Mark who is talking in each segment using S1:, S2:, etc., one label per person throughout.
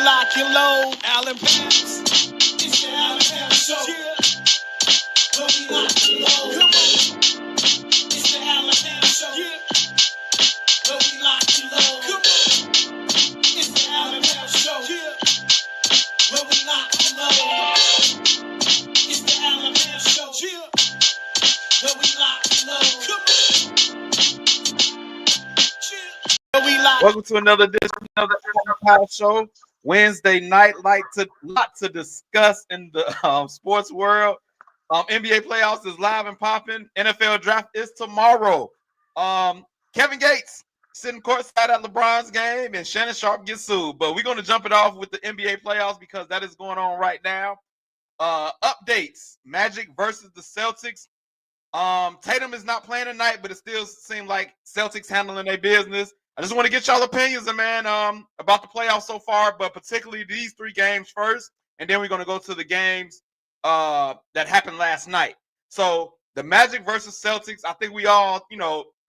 S1: lock and load. Allen Pass. It's the Allen Pass Show. Where we lock and load. Come on. It's the Allen Pass Show. Where we lock and load. Come on. It's the Allen Pass Show. Where we lock and load. It's the Allen Pass Show. Where we lock and load. Come on.
S2: Welcome to another edition of the Allen Pass Show. Wednesday night, lot to discuss in the sports world. NBA playoffs is live and popping. NFL draft is tomorrow. Kevin Gates sitting courtside at LeBron's game, and Shannon Sharpe gets sued. But we're going to jump it off with the NBA playoffs because that is going on right now. Updates: Magic versus the Celtics. Tatum is not playing tonight, but it still seems like Celtics handling their business. I just want to get y'all opinions, man, about the playoffs so far, but particularly these three games first, and then we're going to go to the games that happened last night. So the Magic versus Celtics, I think we all,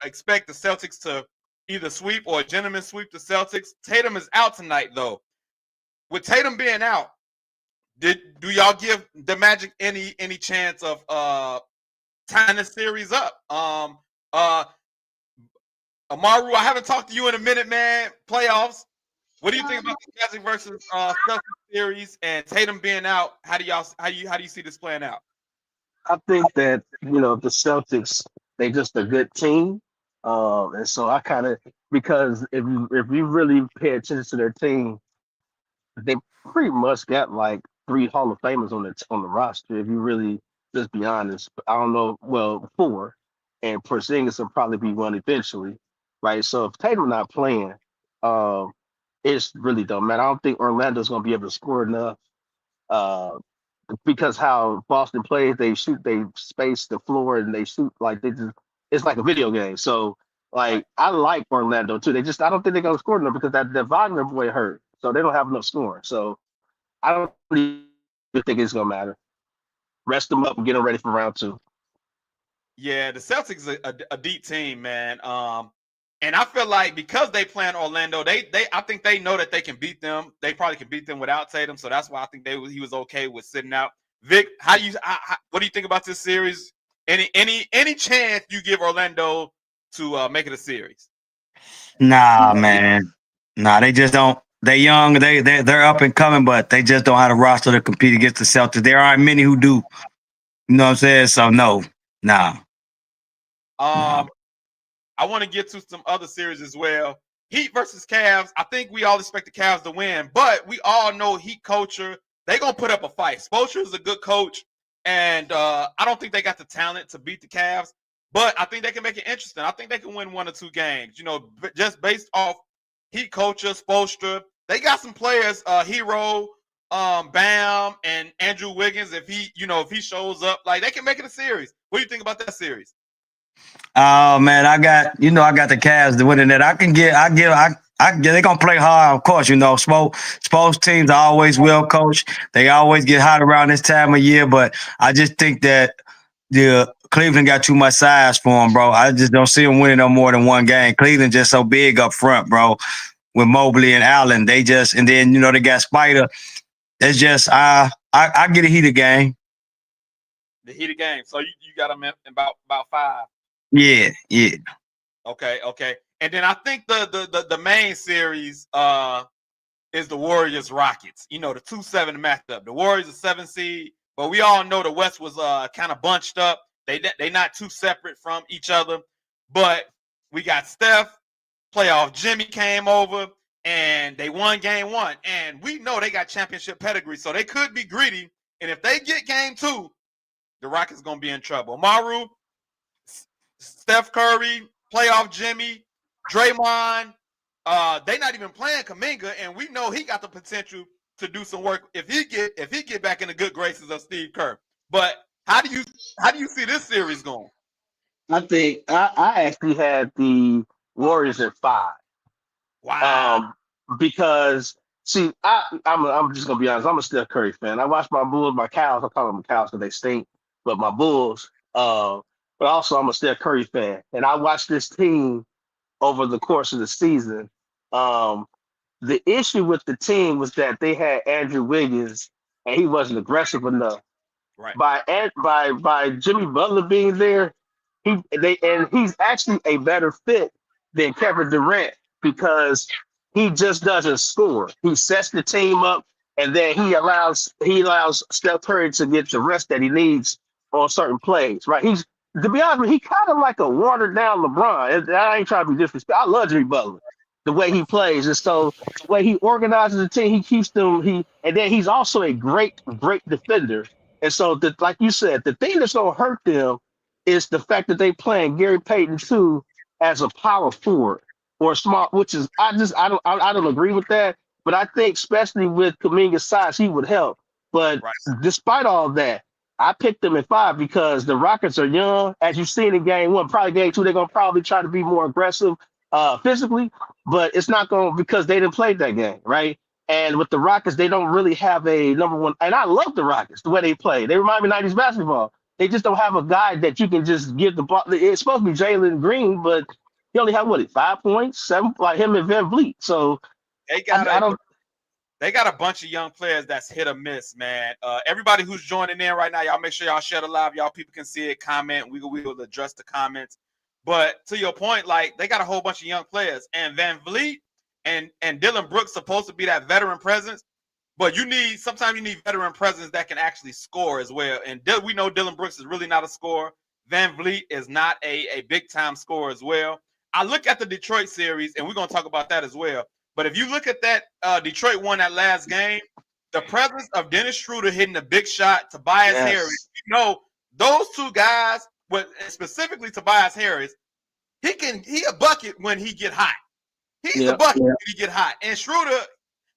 S2: expect the Celtics to either sweep or a gentleman sweep the Celtics. Tatum is out tonight, though. With Tatum being out, do y'all give the Magic any chance of tying this series up? Amaru, I haven't talked to you in a minute, man. Playoffs. What do you think about the Magic versus Celtics series and Tatum being out? How do you see this playing out?
S3: I think that the Celtics, they just a good team, and so I kind of, because if you really pay attention to their team, they pretty much got like 3 Hall of Famers on the roster. If you really just be honest, I don't know, well, 4, and Porzingis will probably be one eventually. Right, so if Tatum not playing, it's really don't matter. I don't think Orlando's going to be able to score enough because how Boston plays, they space the floor and they shoot like it's like a video game. So like I like Orlando too. I don't think they're going to score enough because that Wagner boy hurt, so they don't have enough scoring. So I don't really think it's going to matter. Rest them up and get them ready for round 2.
S2: Yeah, the Celtics are a deep team, man. And I feel like because they play in Orlando, I think they know that they can beat them. They probably can beat them without Tatum, so that's why I think he was okay with sitting out. Vic, what do you think about this series? Any chance you give Orlando to make it a series?
S4: Nah, man. Nah, they just don't. They're young. They're up and coming, but they just don't have a roster to compete against the Celtics. There aren't many who do. You know what I'm saying? So no, nah.
S2: I want to get to some other series as well. Heat versus Cavs. I think we all expect the Cavs to win, but we all know Heat culture. They're going to put up a fight. Spoelstra is a good coach, and I don't think they got the talent to beat the Cavs, but I think they can make it interesting. I think they can win 1 or 2 games, just based off Heat culture, Spoelstra. They got some players, Hero, Bam, and Andrew Wiggins. If he shows up, like they can make it a series. What do you think about that series?
S4: Oh man, I got the Cavs to win in that. They're gonna play hard, of course. Sports teams are always well coached. They always get hot around this time of year, but I just think that the Cleveland got too much size for them, bro. I just don't see them winning no more than 1 game. Cleveland just so big up front, bro. With Mobley and Allen, and then they got Spider. It's just I get a heated game.
S2: The heated game. So you got them in about 5.
S4: Yeah.
S2: Okay. And then I think the main series is the Warriors Rockets. The 2-7 matchup. The Warriors are 7 seed, but we all know the West was kind of bunched up. They not too separate from each other. But we got Steph, playoff Jimmy came over, and they won game 1. And we know they got championship pedigree, so they could be greedy. And if they get game 2, the Rockets gonna be in trouble. Maru, Steph Curry, playoff Jimmy, Draymond, they not even playing Kuminga, and we know he got the potential to do some work if he get back in the good graces of Steve Kerr. But how do you see this series going?
S3: I think I actually had the Warriors at 5.
S2: Wow.
S3: Because see, I'm just gonna be honest. I'm a Steph Curry fan. I watch my Bulls, my Cows. I call them Cows because they stink, but my Bulls. But also I'm a Steph Curry fan, and I watched this team over the course of the season. The issue with the team was that they had Andrew Wiggins and he wasn't aggressive enough.
S2: Right.
S3: By Jimmy Butler being there, he's actually a better fit than Kevin Durant because he just doesn't score. He sets the team up and then he allows Steph Curry to get the rest that he needs on certain plays. Right? He's to be honest, he kind of like a watered down LeBron. I ain't trying to be disrespectful. I love Jimmy Butler, the way he plays, and so the way he organizes the team, he keeps them. And then he's also a great defender. And so, like you said, the thing that's going to hurt them is the fact that they playing Gary Payton too as a power forward or a small, which is I don't agree with that. But I think especially with Kuminga's size, he would help. But
S2: Right.
S3: despite all that, I picked them at 5 because the Rockets are young. As you've seen in game 1, probably game 2, they're going to probably try to be more aggressive physically, but it's not going because they didn't play that game, right? And with the Rockets, they don't really have a number one. And I love the Rockets, the way they play. They remind me of 90s basketball. They just don't have a guy that you can just give the ball. It's supposed to be Jalen Green, but he only had, 5 points, 7, like him and Van Vliet. So
S2: They
S3: I
S2: got
S3: don't.
S2: they got a bunch of young players that's hit or miss, man. Everybody who's joining in right now, y'all make sure y'all share the live. Y'all people can see it, comment. We will address the comments. But to your point, like they got a whole bunch of young players, and Van Vliet and Dylan Brooks supposed to be that veteran presence. But sometimes you need veteran presence that can actually score as well. And we know Dylan Brooks is really not a scorer. Van Vliet is not a big time scorer as well. I look at the Detroit series, and we're gonna talk about that as well. But if you look at that, Detroit won that last game. The presence of Dennis Schroeder hitting a big shot, Tobias
S3: Yes.
S2: Harris. Those two guys, specifically Tobias Harris, he a bucket when he get hot. He's a bucket when he get hot. And Schroeder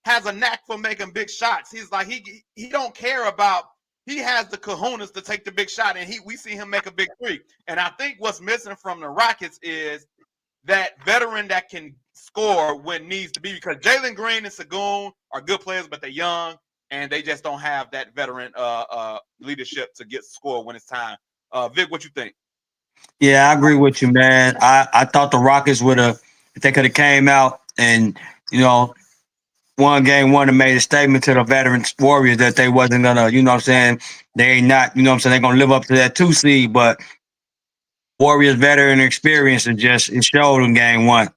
S2: has a knack for making big shots. He's like he don't care about. He has the cojones to take the big shot, and we see him make a big three. And I think what's missing from the Rockets is that veteran that can score when needs to be, because Jalen Green and Sagoon are good players, but they're young and they just don't have that veteran leadership to get score when it's time. Vic, what you think?
S4: Yeah, I agree with you, man. I thought the Rockets would have, if they could have came out and, won game 1 and made a statement to the veteran Warriors that they wasn't gonna, they ain't not, they're gonna live up to that 2 seed, but Warriors veteran experience it showed in game 1.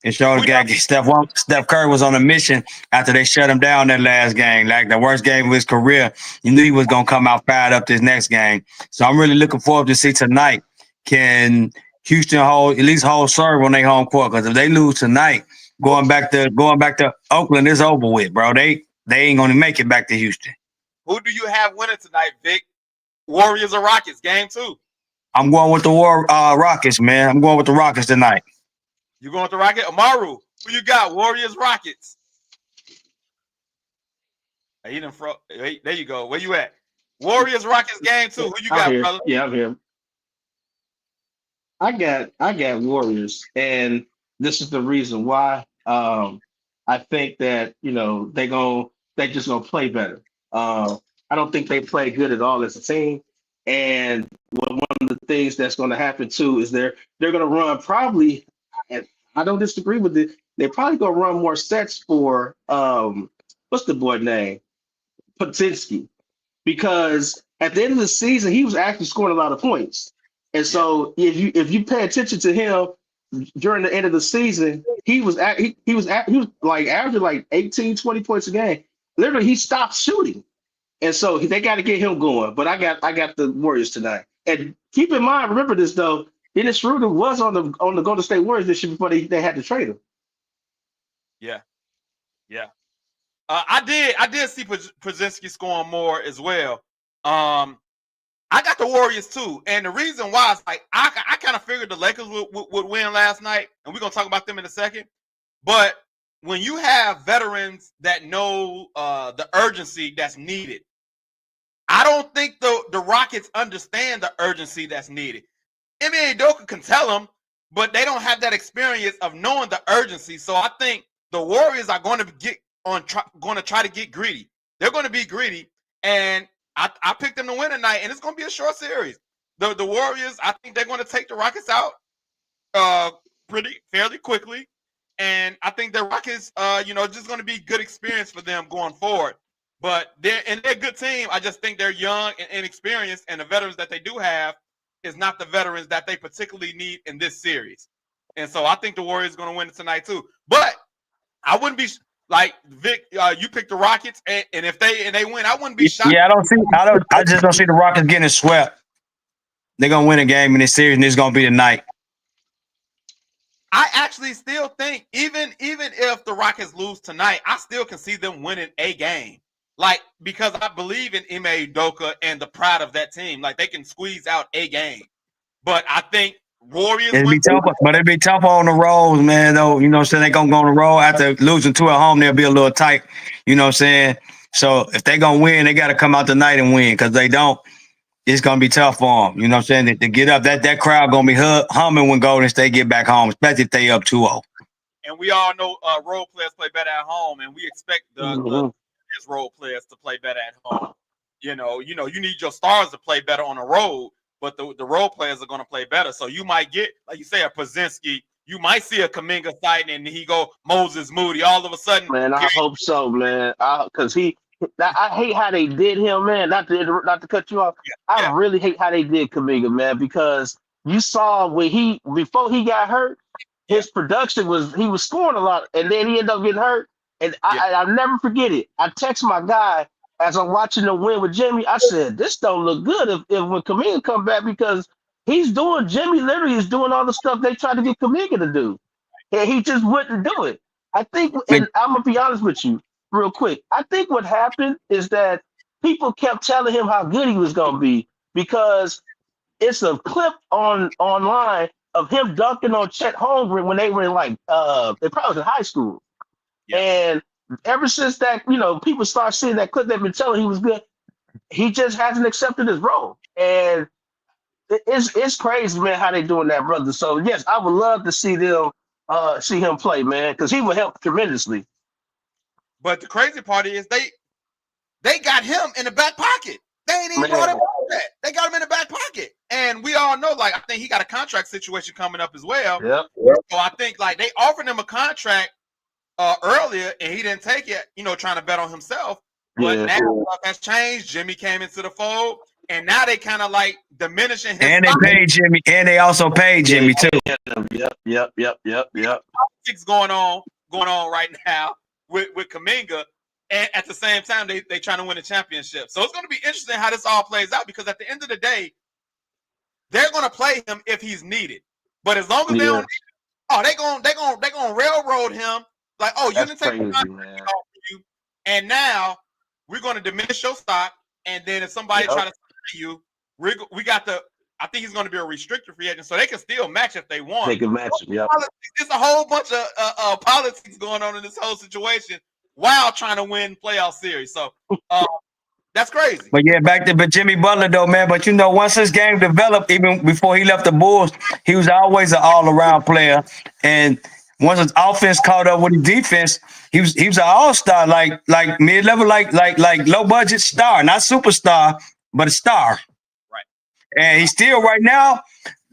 S4: It showed Steph Curry was on a mission after they shut him down that last game, like the worst game of his career. You knew he was gonna come out fired up this next game. So I'm really looking forward to see tonight. Can Houston at least hold serve on their home court? Because if they lose tonight, going back to Oakland, it's over with, bro. They ain't gonna make it back to Houston.
S2: Who do you have winning tonight, Vic? Warriors or Rockets? Game 2.
S4: I'm going with the Rockets, man. I'm going with the Rockets tonight.
S2: You going with the Rockets? Amaru, who you got? Warriors, Rockets. Hey, there you go. Where you at? Warriors, Rockets, game 2. Who you got, brother?
S3: Yeah, I'm here. I got Warriors, and this is the reason why. I think that they just gonna play better. I don't think they play good at all as a team. And one of the things that's going to happen too is they're going to run probably. And I don't disagree with it. They're probably going to run more sets for what's the boy name, Potenski, because at the end of the season he was actually scoring a lot of points. And so if you pay attention to him during the end of the season, he was like averaging like 18, 20 points a game. Literally, he stopped shooting. And so they got to get him going. But I got the Warriors tonight. And keep in mind, remember this though, Dennis Schroeder was on the Golden State Warriors this year before they had to trade him.
S2: Yeah. I did see Brzezinski scoring more as well. I got the Warriors too, and the reason why is like I kind of figured the Lakers would win last night, and we're gonna talk about them in a second. But when you have veterans that know the urgency that's needed, I don't think the Rockets understand the urgency that's needed. Ime Udoka can tell them, but they don't have that experience of knowing the urgency. So I think the Warriors are going to try to get greedy. They're going to be greedy, and I picked them to win tonight, and it's going to be a short series. The Warriors, I think they're going to take the Rockets out fairly quickly. And I think the Rockets, just going to be good experience for them going forward. But they're a good team. I just think they're young and inexperienced, and the veterans that they do have is not the veterans that they particularly need in this series. And so I think the Warriors are going to win it tonight too. But I wouldn't be like Vic. You picked the Rockets, and if they win, I wouldn't be shocked.
S4: Yeah, I just don't see the Rockets getting swept. They're gonna win a game in this series, and it's gonna be tonight.
S2: I actually still think even if the Rockets lose tonight, I still can see them winning a game. Like, because I believe in Ime Udoka and the pride of that team. Like, they can squeeze out a game. But I think Warriors
S4: It'd be tough, but it'd be tough on the road, man. Though, so they gonna go on the road after losing two at home. They'll be a little tight. You know what I'm saying? So if they gonna win, they got to come out tonight and win. Because they don't, it's gonna be tough for them. You know what I'm saying? To get up, that crowd gonna be humming when Golden State get back home, especially if they up 2-0.
S2: And we all know role players play better at home, and we expect the role players to play better at home. You need your stars to play better on the road, but the role players are going to play better. So you might get, like you say, a Pozinski. You might see a Kuminga sighting, and he go Moses Moody. All of a sudden,
S3: man, I hope so, man. Because I hate how they did him, man. Not to cut you off. I really hate how they did Kuminga, man, because you saw before he got hurt, his production he was scoring a lot, and then he ended up getting hurt. And I'll never forget it. I text my guy as I'm watching the win with Jimmy. I said, "This don't look good if when Kuminga come back, because Jimmy literally is doing all the stuff they tried to get Kuminga to do, and he just wouldn't do it." I think, and I'm gonna be honest with you real quick. I think what happened is that people kept telling him how good he was gonna be, because it's a clip online of him dunking on Chet Holmgren when they were in they probably was in high school. Yeah. And ever since that, people start seeing that clip, they've been telling he was good. He just hasn't accepted his role. And it's crazy, man, how they doing that, brother. So yes, I would love to see him play, man, because he would help tremendously.
S2: But the crazy part is they got him in the back pocket. They ain't even brought him up that. They got him in the back pocket. And we all know, I think he got a contract situation coming up as well.
S3: Yep.
S2: So I think they offered him a contract earlier, and he didn't take it, trying to bet on himself. But now stuff has changed. Jimmy came into the fold, and now they kind of diminishing his.
S4: And they paid Jimmy, and they also paid Jimmy too.
S3: Yep.
S2: Politics going on right now with Kuminga, and at the same time they trying to win a championship. So it's going to be interesting how this all plays out, because at the end of the day, they're going to play him if he's needed. But as long as they don't need him, they gonna railroad him. You didn't take the contract off you, and now we're going to diminish your stock. And then if somebody try to sign you, we got I think he's going to be a restricted free agent, so they can still match if they want.
S3: They can match him. Yeah.
S2: There's a whole bunch of politics going on in this whole situation while trying to win playoff series. So that's crazy.
S4: But yeah, but Jimmy Butler though, man. But once his game developed, even before he left the Bulls, he was always an all-around player. And once his offense caught up with his defense, he was an all-star, like mid-level, like low-budget star, not superstar, but a star.
S2: Right.
S4: And he's still right now.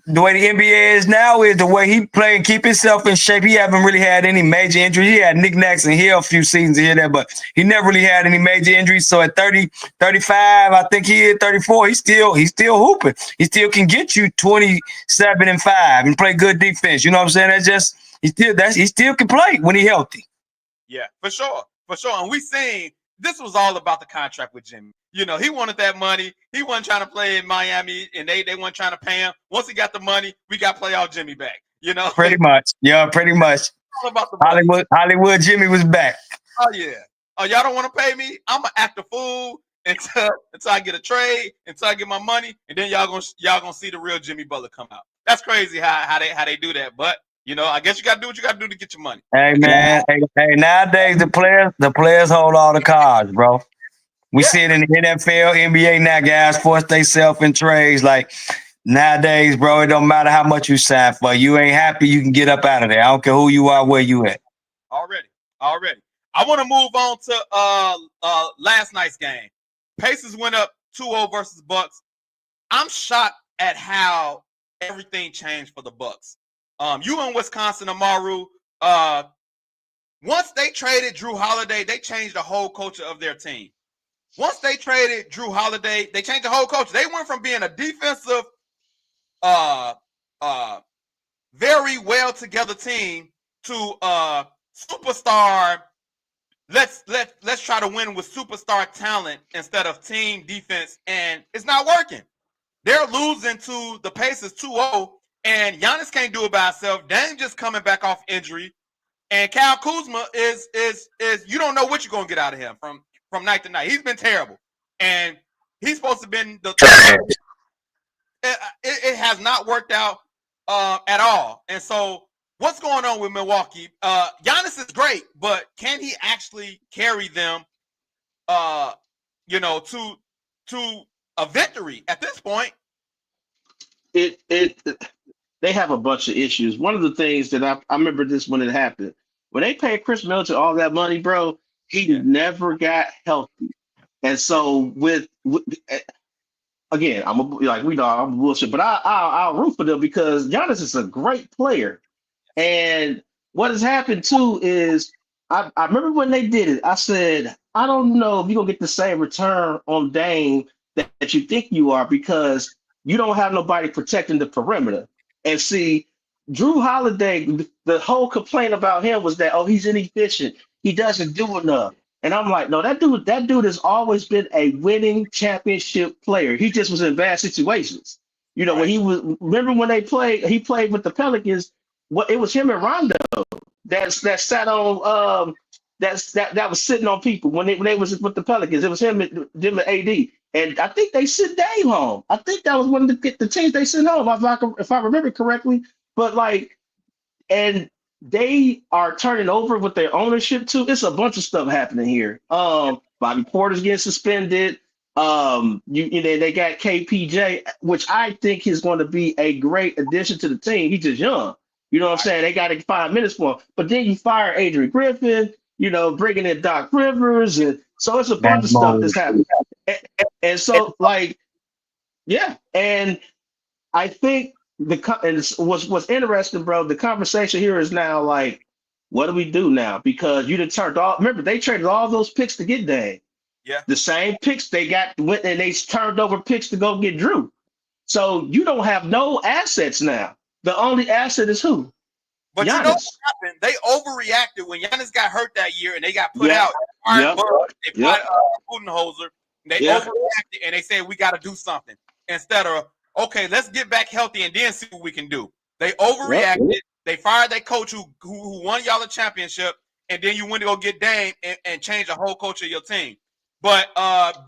S4: The way the NBA is now is the way he play and keep himself in shape. He haven't really had any major injuries. He had knickknacks and here a few seasons here there, but he never really had any major injuries. So at 30, 35, I think he hit 34. He's still hooping. He still can get you 27 and 5 and play good defense. You know what I'm saying? That's just he still can play when he healthy.
S2: Yeah, for sure. And we seen this was all about the contract with Jimmy. He wanted that money. He wasn't trying to play in Miami, and they weren't trying to pay him. Once he got the money, we got playoff Jimmy back.
S4: Pretty much. Yeah, pretty much.
S2: All about the
S4: Hollywood Jimmy was back.
S2: Oh yeah. Oh, y'all don't want to pay me? I'm gonna act a fool until I get a trade, until I get my money, and then y'all gonna see the real Jimmy Butler come out. That's crazy how they do that, but. I guess you got to do what you got to do to get your money.
S4: Hey, man. Hey, nowadays, the players hold all the cards, bro. We see it in the NFL, NBA now, guys force themselves in trades. Nowadays, bro, it don't matter how much you sign for. You ain't happy, you can get up out of there. I don't care who you are, where you at.
S2: Already. I want to move on to last night's game. Pacers went up 2-0 versus Bucks. I'm shocked at how everything changed for the Bucks. You in Wisconsin, Amaru. once they traded Drew Holiday, they changed the whole culture of their team. Once they traded Drew Holiday, they changed the whole culture. They went from being a defensive, very well together team to superstar. Let's try to win with superstar talent instead of team defense, and it's not working. They're losing to the Pacers 2-0, and Giannis can't do it by himself. Dame just coming back off injury, and Kyle Kuzma is you don't know what you're gonna get out of him from night to night. He's been terrible, and he's supposed to have been the. It has not worked out at all, and so what's going on with Milwaukee? Giannis is great, but can he actually carry them? To a victory at this point?
S3: They have a bunch of issues. One of the things that I remember this when it happened. When they paid Chris Middleton all that money, bro, he never got healthy. And so again, I'm bullshit, but I'll root for them because Giannis is a great player. And what has happened too is I remember when they did it, I said, I don't know if you're gonna get the same return on Dame that you think you are because you don't have nobody protecting the perimeter. And see, Drew Holiday, the whole complaint about him was that, oh, he's inefficient. He doesn't do enough. And I'm like, no, that dude has always been a winning championship player. He just was in bad situations. When he played with the Pelicans, it was him and Rondo that sat on that was sitting on people when they was with the Pelicans. It was him and AD. And I think they sent Dame home. I think that was one of the teams they sent home, if I remember correctly. But and they are turning over with their ownership too. It's a bunch of stuff happening here. Bobby Porter's getting suspended. They got KPJ, which I think is going to be a great addition to the team. He's just young. You know what I'm saying? They got 5 minutes for him. But then you fire Adrian Griffin, bringing in Doc Rivers. And so it's a bunch of stuff that's happening. And so, and I think what's interesting, bro, the conversation here is now what do we do now? Because you remember, they traded all those picks to get Dame.
S2: Yeah.
S3: The same picks they got, and they turned over picks to go get Drew. So you don't have no assets now. The only asset is who?
S2: But
S3: Giannis.
S2: You know what happened? They overreacted when Giannis got hurt that year and they got put out. They put Budenholzer. They overreacted and they said, we got to do something. Instead of, okay, let's get back healthy and then see what we can do. They overreacted. They fired that coach who won y'all a championship, and then you went to go get Dame and change the whole culture of your team. But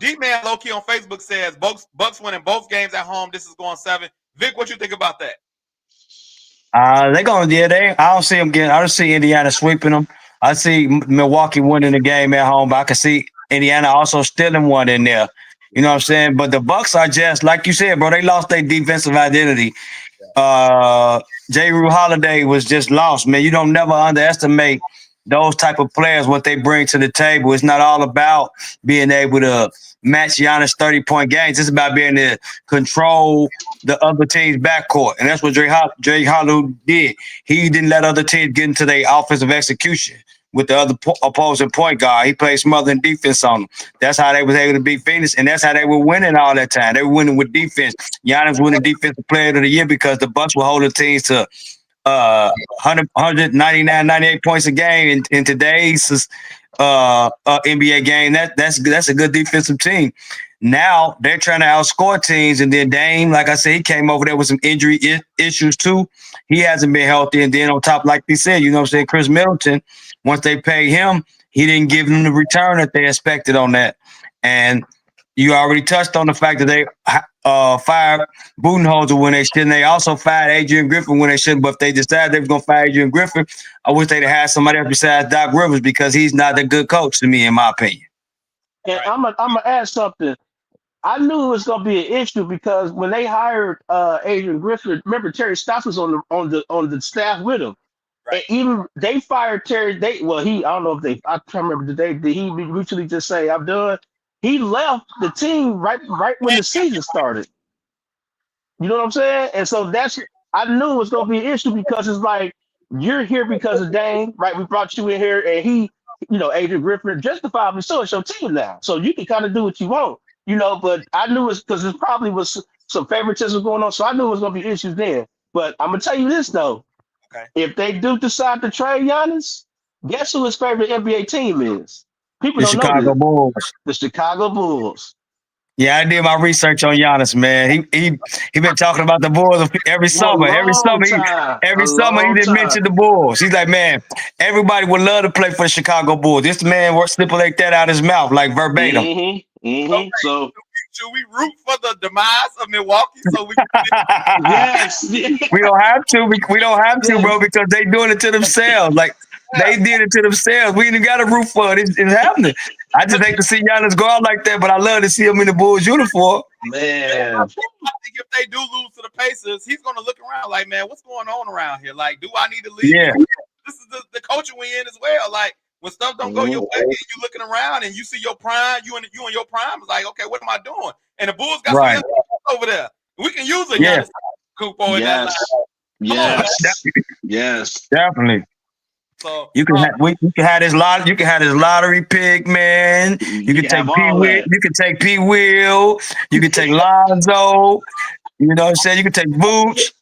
S2: D-Man low-key on Facebook says, Bucks winning both games at home. This is going 7. Vic, what you think about that?
S4: I don't see them I don't see Indiana sweeping them. I see Milwaukee winning the game at home, but I can see Indiana also stealing one in there. You know what I'm saying? But the Bucks are just, like you said, bro, they lost their defensive identity. J. Rue Holiday was just lost, man. You don't never underestimate those type of players, what they bring to the table. It's not all about being able to match Giannis 30-point games. It's about being able to control the other team's backcourt. And that's what Jay Holiday did. He didn't let other teams get into their offensive execution with the other opposing point guard. He played smothering defense on them. That's how they was able to beat Phoenix, and that's how they were winning all that time. They were winning with defense. Giannis winning Defensive Player of the Year because the Bucks were holding teams to 199, 98 points a game in today's NBA game. That's a good defensive team. Now they're trying to outscore teams, and then Dame, like I said, he came over there with some injury issues too. He hasn't been healthy, and then on top, like they said, you know what I'm saying, Chris Middleton, once they paid him, he didn't give them the return that they expected on that. And you already touched on the fact that they fired Budenholzer when they shouldn't. They also fired Adrian Griffin when they shouldn't. But if they decided they were going to fire Adrian Griffin, I wish they'd have had somebody else besides Doc Rivers because he's not a good coach to me, in my opinion.
S3: And I'm gonna add something. I knew it was gonna be an issue because when they hired Adrian Griffin, remember Terry Stotts was on the staff with him. Right. And even they fired Terry. I don't know if I can't remember today. Did he mutually just say, "I'm done"? He left the team right when the season started. You know what I'm saying? And so I knew it was gonna be an issue because it's like You're here because of Dame, right? We brought you in here, and he, Adrian Griffin, justifiably so, it's your team now. So you can kind of do what you want, But I knew it's because it probably was some favoritism going on, so I knew it was going to be issues there. But I'm gonna tell you this though:
S2: Okay.
S3: if they do decide to trade Giannis, guess who his favorite NBA team is? People
S4: The
S3: don't know
S4: Chicago
S3: this.
S4: Bulls.
S3: The Chicago Bulls.
S4: Yeah, I did my research on Giannis, man. He been talking about the Bulls every
S3: For a
S4: summer.
S3: long time. A
S4: Every summer he
S3: long
S4: didn't
S3: time.
S4: mention the Bulls. He's like, man, everybody would love to play for the Chicago Bulls. This man will stipulate that out his mouth like verbatim.
S3: Mm-hmm. So
S2: should we root for the demise of Milwaukee so we can
S3: yes.
S4: We don't have to. We don't have to, bro, because they doing it to themselves. Like they did it to themselves. We ain't got a root for it. It's happening. I just hate to see Giannis go out like that, but I love to see him in the Bulls uniform.
S3: Man.
S2: I think if they do lose to the Pacers, he's gonna look around like, man, what's going on around here? Like, do I need to leave?
S4: Yeah.
S2: This is the culture we in as well. Like, when stuff don't go your way, and you looking around and you see your prime, you and your prime is like, okay, what am I doing? And the Bulls got
S4: Right.
S2: some over there. We can use a
S4: Yeah.
S2: Giannis Kupo in that line.
S3: Yes.
S4: Definitely.
S2: So
S4: you can have this lot. You can have this lottery pick, man. You can take P. Will. You can take P. Will. You can take Lonzo. You know what I'm saying? You can take Vooch.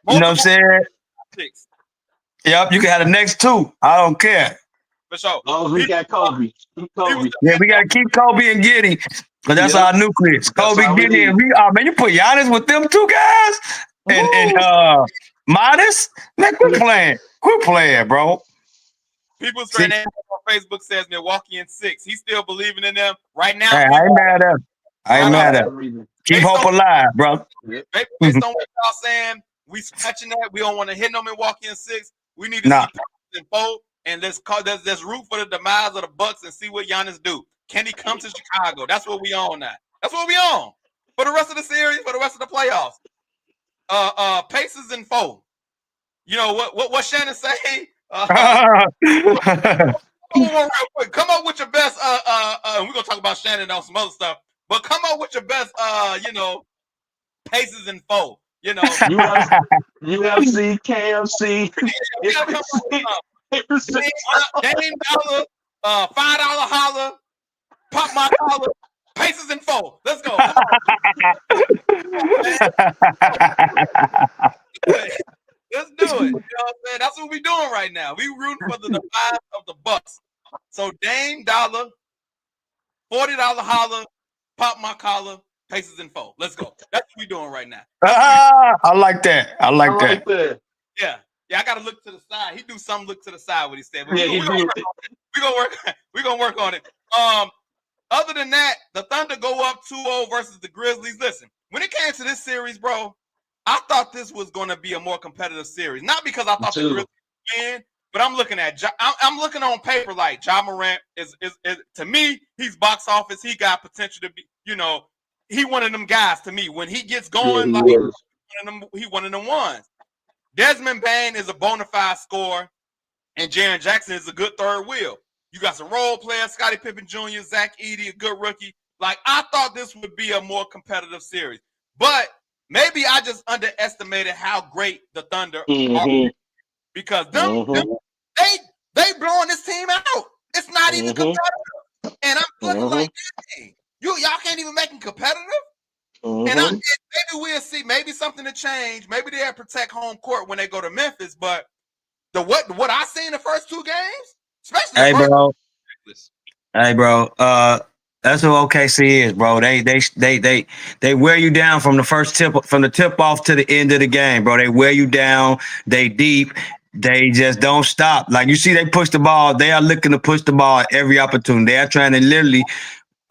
S4: You know what I'm saying?
S2: Picks.
S4: Yep. You can have the next two. I don't care.
S2: For sure.
S3: Oh, we got Kobe.
S4: Yeah, we gotta keep Kobe and Giddey. Because that's our nucleus. Kobe, Giddey, and man, you put Giannis with them two guys and Modest. Man, quit playing, bro.
S2: People's friend on Facebook says Milwaukee in 6. He's still believing in them right now.
S4: Hey, I ain't mad at him. Keep hope alive, bro.
S2: Based on what y'all saying, we scratching that. We don't want to hit no Milwaukee in 6. We need to see in 4. And let's root for the demise of the Bucks and see what Giannis do. Can he come to Chicago? That's what we on now. That's what we on for the rest of the series, for the rest of the playoffs. Pacers in 4. You know what Shannon say? Real quick. Come up with your best. We're gonna talk about Shannon on some other stuff, but come up with your best. Paces in 4.
S3: UFC, KFC.
S2: Dame Dollar, $5 holler, pop my collar, Paces in 4. Let's go. Let's do it. You know what I'm saying? That's what we're doing right now. We rooting for the demise of the Bucks. So Dame Dollar, $40 holler, pop my collar, Paces in 4. Let's go. That's what we're doing right now.
S4: I like that. I like that.
S2: Yeah. I gotta look to the side. He do some look to the side what he said. But we're gonna work on it. Other than that, the Thunder go up 2-0 versus the Grizzlies. Listen, when it came to this series, bro, I thought this was going to be a more competitive series. Not because I thought the Grizzlies would win, but I'm looking on paper like Ja Morant is to me, he's box office. He got potential to be, he one of them guys to me. When he gets going, he one of them ones. Desmond Bane is a bona fide scorer, and Jaren Jackson is a good third wheel. You got some role players, Scottie Pippen Jr., Zach Edey, a good rookie. Like, I thought this would be a more competitive series. But maybe I just underestimated how great the Thunder are. Because they blowing this team out. It's not even competitive. And I'm looking like, hey, y'all can't even make them competitive? And maybe we'll see. Maybe something to change. Maybe they'll protect home court when they go to Memphis. But what I see in the first 2 games, especially
S4: Hey, bro. That's what OKC is, bro. They wear you down from the tip off to the end of the game, bro. They wear you down. They deep. They just don't stop. Like, you see, they push the ball. They are looking to push the ball at every opportunity. They are trying to literally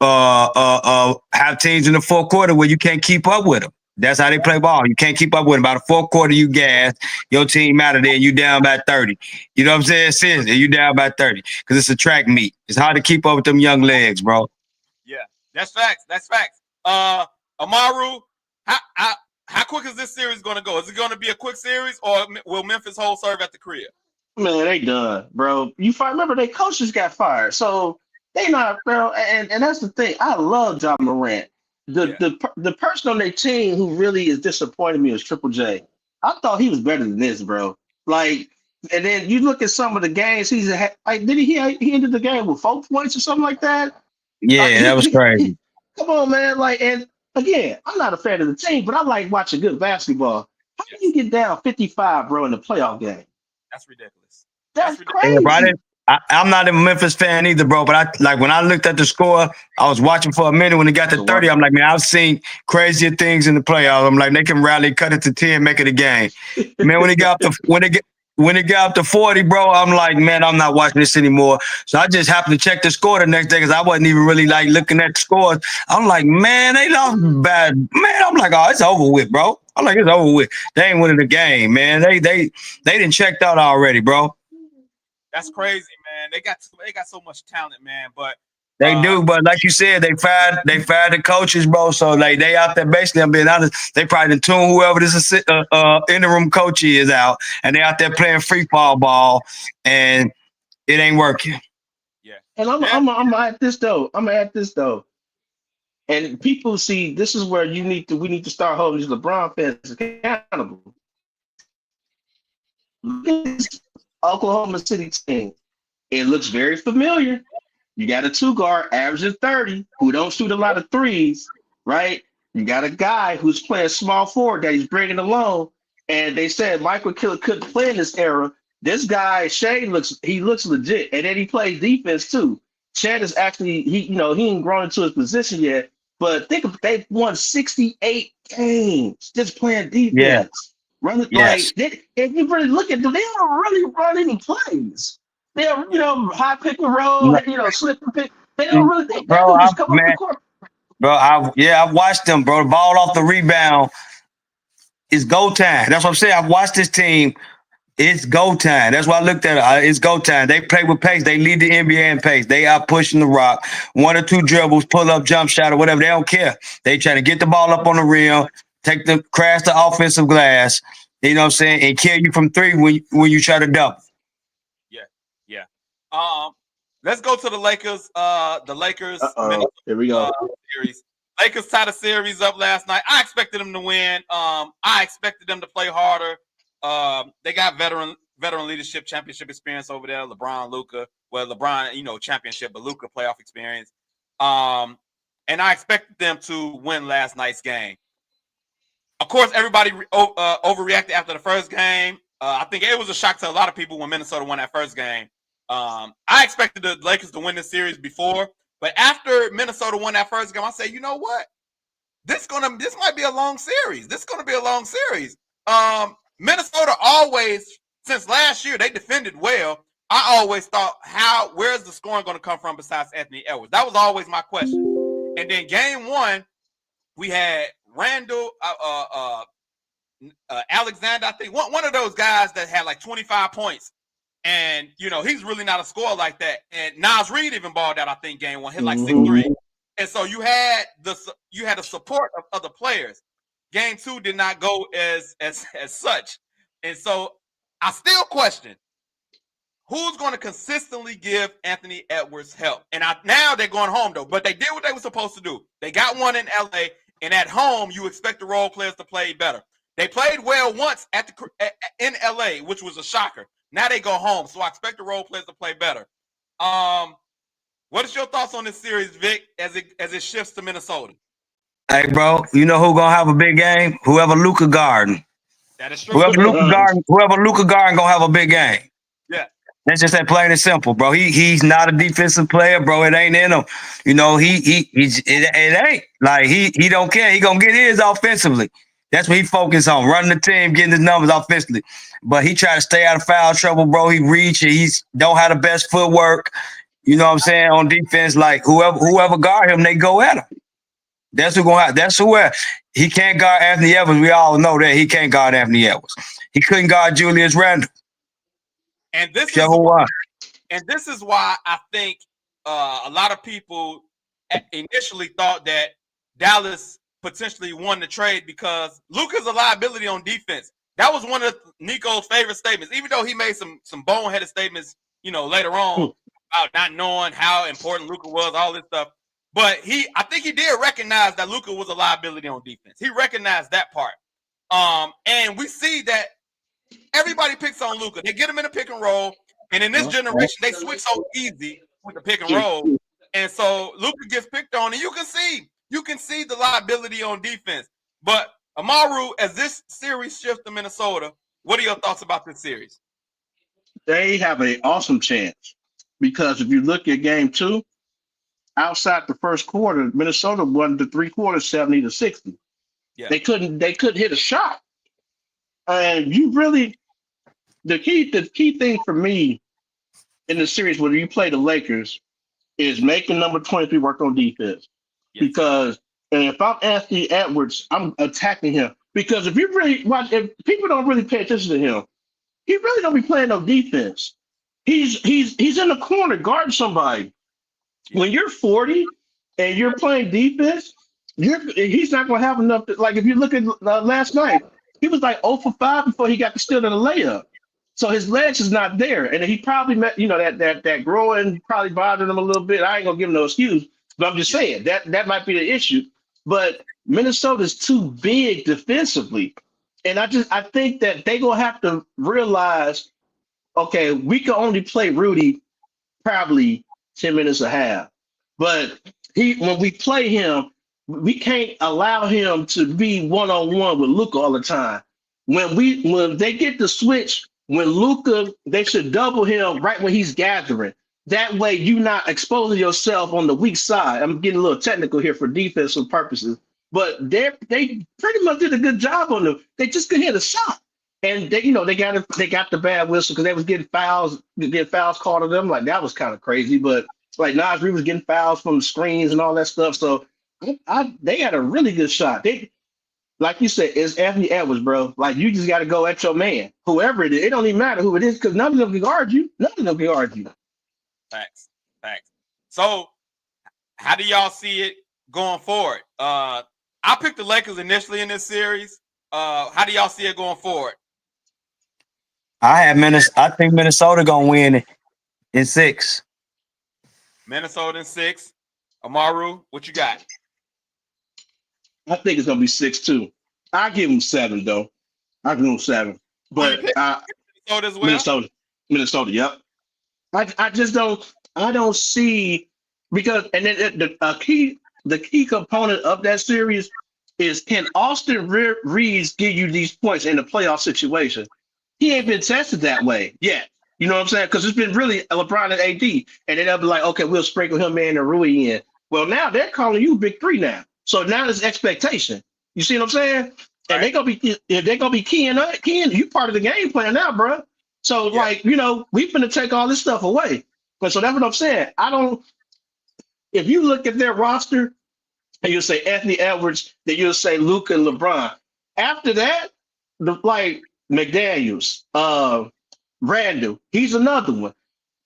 S4: have teams in the fourth quarter where you can't keep up with them. That's how they play ball. You can't keep up with them. By the fourth quarter, you gas. Your team out of there, you down by 30. You know what I'm saying? Seriously, you down by 30 because it's a track meet. It's hard to keep up with them young legs, bro.
S2: Yeah, that's facts. Amaru, how quick is this series going to go? Is it going to be a quick series, or will Memphis hold serve at the crib?
S3: Man, they done, bro. Remember, their coaches got fired, so they not, bro. And that's the thing. I love Ja Morant. The person on their team who really is disappointing me is Triple J. I thought he was better than this, bro. Like, And then you look at some of the games he's had. Like, did he ended the game with 4 points or something like that?
S4: Yeah, that was crazy.
S3: Come on, man. Like, and again, I'm not a fan of the team, but I like watching good basketball. How do you
S2: Yes,
S3: get down 55, bro, in the playoff game?
S2: that's ridiculous. That's
S3: That's
S2: ridiculous.
S4: Yeah, bro,
S3: crazy.
S4: I'm not a Memphis fan either, bro. But I like when I looked at the score, I was watching for a minute. When it got to
S3: So
S4: 30, I'm like, man, I've seen crazier things in the playoffs. I'm like, they can rally, cut it to 10, make it a game. Man, when it got up to 40, bro, I'm like, man, I'm not watching this anymore. So I just happened to check the score the next day because I wasn't even really like looking at the scores. I'm like, man, they lost bad. Man, I'm like, oh, it's over with, bro. I'm like, it's over with. They ain't winning the game, man. They didn't checked out already, bro.
S2: That's crazy, man. They got so much talent, man. But
S4: They do, but like you said, they fired the coaches, bro. So like they out there basically, I'm being honest, they probably done tune whoever this interim coach is out, and they out there playing free fall ball, and it ain't working.
S2: yeah,
S3: And
S2: yeah,
S3: I'm at this though. I'm at this though. And people see this is where we need to start holding these LeBron fans accountable. Look at this Oklahoma City team. It looks very familiar. You got a two guard averaging 30 who don't shoot a lot of threes, right? You got a guy who's playing small forward that he's bringing along. And they said Michael Killer couldn't play in this era. This guy, Shane, looks legit. And then he plays defense too. Chad is actually, he ain't grown into his position yet. But think of they've won 68 games just playing
S4: Yeah,
S3: defense. Running
S4: yes.
S3: if you really look at them, they don't really run any plays. They're, high pick and roll, slip and pick. They don't really think that
S4: Bro,
S3: dude just come up the court.
S4: I've watched them, bro. The ball off the rebound is go time. That's what I'm saying. I've watched this team. It's go time. That's why I looked at it. It's go time. They play with pace. They lead the NBA in pace. They are pushing the rock. 1 or 2 dribbles, pull up, jump shot, or whatever. They don't care. They trying to get the ball up on the rim, crash the offensive glass. You know what I'm saying, and kill you from 3 when you try to double.
S2: yeah, yeah. Let's go to the Lakers. The Lakers
S3: Here we go.
S2: series. Lakers tied the series up last night. I expected them to win. I expected them to play harder. They got veteran leadership championship experience over there. LeBron, Luka. Well, LeBron, championship, but Luka playoff experience. And I expected them to win last night's game. Of course, everybody overreacted after the first game. I think it was a shock to a lot of people when Minnesota won that first game. I expected the Lakers to win this series before, but after Minnesota won that first game, I said, you know what? This might be a long series. This is gonna be a long series. Minnesota always, since last year, they defended well. I always thought, where's the scoring going to come from besides Anthony Edwards? That was always my question. And then game 1, we had Randall, Alexander, I think one of those guys that had like 25 points. And, he's really not a scorer like that. And Nas Reed even balled out, I think, game 1, hit like 6-3. And so you had the support of other players. Game 2 did not go as such. And so I still question who's going to consistently give Anthony Edwards help. And now they're going home, though. But they did what they were supposed to do. They got one in L.A., and at home, you expect the role players to play better. They played well once in L.A., which was a shocker. Now they go home, so I expect the role players to play better. What is your thoughts on this series, Vic, as it shifts to Minnesota?
S4: Hey, bro, you know who gonna have a big game? Whoever Luka Garden.
S2: That is true.
S4: Whoever Luka Garden gonna have a big game.
S2: Yeah.
S4: That's just that plain and simple, bro. He's not a defensive player, bro. It ain't in him. It ain't like he don't care. He gonna get his offensively. That's what he focused on, running the team, getting his numbers offensively. But he try to stay out of foul trouble, bro. He reach and he's don't have the best footwork. You know what I'm saying, on defense. Like whoever guard him, they go at him. That's who gonna have. That's who he can't guard Anthony Edwards. We all know that he can't guard Anthony Edwards. He couldn't guard Julius Randle.
S2: And this is why I think a lot of people initially thought that Dallas potentially won the trade because Luka's a liability on defense. That was one of Nico's favorite statements, even though he made some boneheaded statements, later on about not knowing how important Luka was, all this stuff. But I think he did recognize that Luka was a liability on defense. He recognized that part. And we see that Everybody picks on Luka. They get him in a pick and roll, and in this generation, they switch so easy with the pick and roll, and so Luka gets picked on, and you can see the liability on defense. But Amaru, as this series shifts to Minnesota, what are your thoughts about this series?
S3: They have an awesome chance because if you look at game 2, outside the first quarter, Minnesota won the 3 quarters 70-60.
S2: Yeah.
S3: They couldn't hit a shot. And you really the key thing for me in the series when you play the Lakers is making number 23 work on defense.
S2: Yes.
S3: Because and if I'm Anthony Edwards, I'm attacking him. Because if you really watch, if people don't really pay attention to him, he really don't be playing no defense. He's in the corner guarding somebody. When you're 40 and you're playing defense, he's not going to have enough. Like if you look at last night, he was like 0 for 5 before he got the steal in the layup. So his legs is not there, and he probably met that growing probably bothered him a little bit. I ain't gonna give him no excuse, but I'm just saying that might be the issue. But Minnesota's too big defensively, and I think that they gonna have to realize, okay, we can only play Rudy probably 10 minutes a half. But when we play him, we can't allow him to be one-on-one with Luka all the time. When they get the switch, when Luka, they should double him right when he's gathering. That way you're not exposing yourself on the weak side. I'm getting a little technical here for defensive purposes, but they pretty much did a good job on them. They just couldn't hit a shot. And they got the bad whistle because they was getting fouls called on them. Like that was kind of crazy. But like Nas Reed was getting fouls from the screens and all that stuff. So they had a really good shot. They, like you said, it's Anthony Edwards, bro. Like you just got to go at your man, whoever it is. It don't even matter who it is because none of them can guard you. None of them can guard you.
S2: Facts. So, how do y'all see it going forward? I picked the Lakers initially in this series. How do y'all see it going forward?
S4: I think Minnesota gonna win in 6.
S2: Minnesota in 6. Amaru, what you got?
S3: I think it's gonna be 6-2. I give them 7 though. I give them 7. But
S2: Minnesota as well.
S3: Minnesota. Yep. I just don't. I don't see because and then the key component of that series is can Austin Reeves give you these points in a playoff situation? He ain't been tested that way yet. You know what I'm saying? Because it's been really LeBron and AD, and then they'll be like, okay, we'll sprinkle him in and Rui in. Well, now they're calling you Big 3 now. So now there's expectation. You see what I'm saying? And they're gonna be keying, you part of the game plan now, bro. So like, we finna take all this stuff away. But so that's what I'm saying. If you look at their roster and you'll say Anthony Edwards, then you'll say Luka and LeBron. After that, like McDaniels, Randall, he's another one.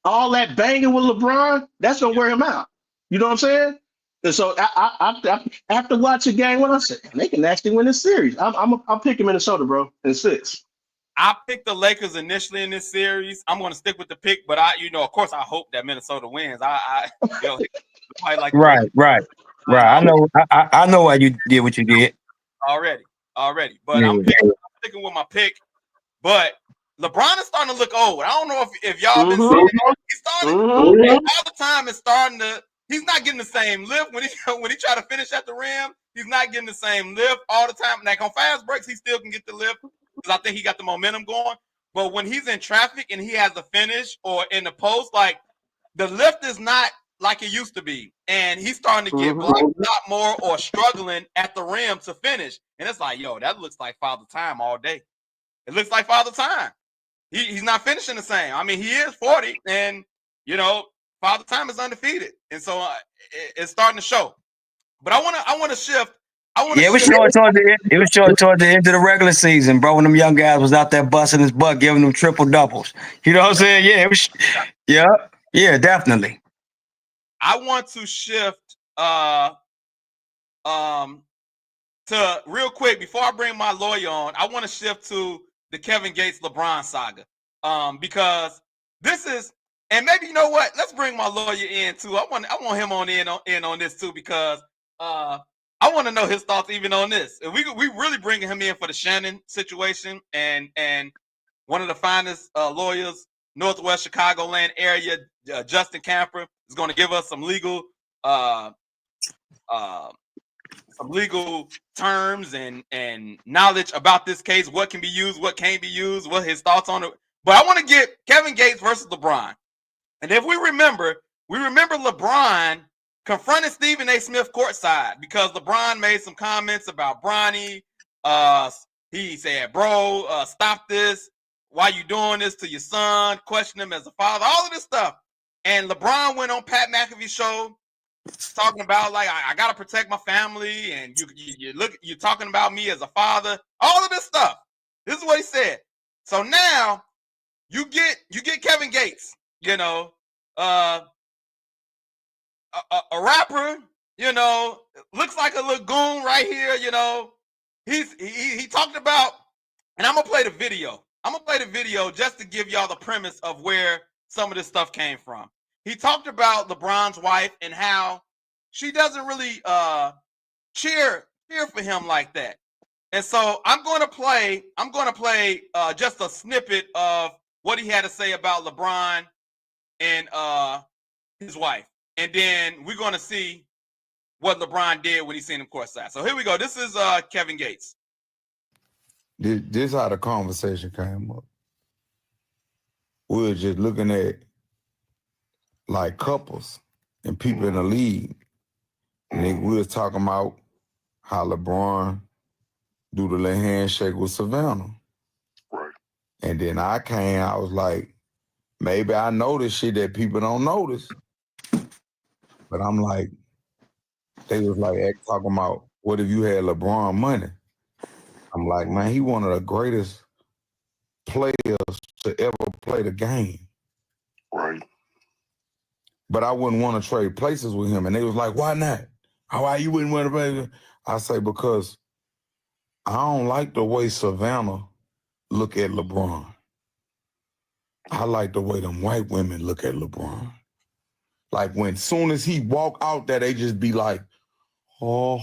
S3: All that banging with LeBron, that's gonna wear him out. You know what I'm saying? And so I after watching game 1, I said they can actually win this series. I'm picking Minnesota, bro, in 6.
S2: I picked the Lakers initially in this series. I'm going to stick with the pick, but of course, I hope that Minnesota wins. Like
S4: right. I know why you did what you did
S2: already. But I'm sticking with my pick. But LeBron is starting to look old. I don't know if y'all been seeing it. He's starting all the time. Is starting to. He's not getting the same lift when he try to finish at the rim. He's not getting the same lift all the time. Like on fast breaks, he still can get the lift because I think he got the momentum going. But when he's in traffic and he has the finish or in the post, like the lift is not like it used to be, and he's starting to get blocked a lot more or struggling at the rim to finish. And it's like, yo, that looks like Father Time all day. It looks like Father Time. He's not finishing the same. I mean, he is 40, and Father Time is undefeated, and so it's starting to show. But I want to shift.
S4: It was short toward the end. It was short toward the end of the regular season, bro. When them young guys was out there busting his butt, giving them triple doubles. You know what I'm saying? Yeah, it was. Yeah, definitely.
S2: I want to shift to real quick before I bring my lawyer on. I want to shift to the Kevin Gates LeBron saga because this is. And maybe you know what? Let's bring my lawyer in too. I want him in on this too because I want to know his thoughts even on this. And we really bringing him in for the Shannon situation and one of the finest lawyers, Northwest Chicagoland area, Justin Camper, is going to give us some legal terms and knowledge about this case, what can be used, what can't be used, what his thoughts on it. But I want to get Kevin Gates versus LeBron. And if we remember LeBron confronted Stephen A. Smith courtside because LeBron made some comments about Bronny. He said, bro, stop this. Why you doing this to your son? Question him as a father, all of this stuff. And LeBron went on Pat McAfee's show talking about, like, I got to protect my family. And you're talking about me as a father, all of this stuff. This is what he said. So now you get Kevin Gates, you know, a rapper, you know, looks like a lagoon right here, you know. He talked about, and I'm gonna play the video. I'm gonna play the video just to give y'all the premise of where some of this stuff came from. He talked about LeBron's wife and how she doesn't really cheer for him like that. And so I'm gonna play just a snippet of what he had to say about LeBron and his wife, and then we're gonna see what LeBron did when he seen him courtside. So here we go. This is Kevin Gates.
S5: This how the conversation came up. We were just looking at like couples and people in the league. And then we was talking about how LeBron do the little handshake with Savannah.
S6: Right.
S5: And then I was like, maybe I noticed shit that people don't notice. But I'm like, they was like talking about, what if you had LeBron money? I'm like, man, he one of the greatest players to ever play the game.
S6: Right.
S5: But I wouldn't want to trade places with him. And they was like, why not? Why you wouldn't want to play? I say, because I don't like the way Savannah look at LeBron. I like the way them white women look at LeBron. Like when soon as he walk out there, they just be like, oh.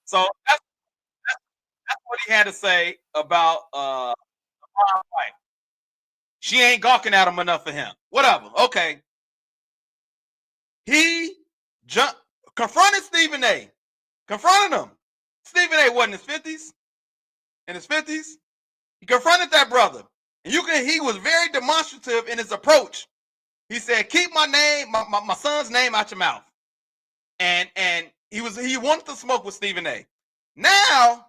S2: So that's what he had to say about LeBron's wife. She ain't gawking at him enough for him. Whatever. Okay. He confronted Stephen A. Confronted him. Stephen A. wasn't in his 50s. In his 50s. He confronted that brother. And he was very demonstrative in his approach. He said, keep my name, my son's name out your mouth. And he wanted to smoke with Stephen A. Now,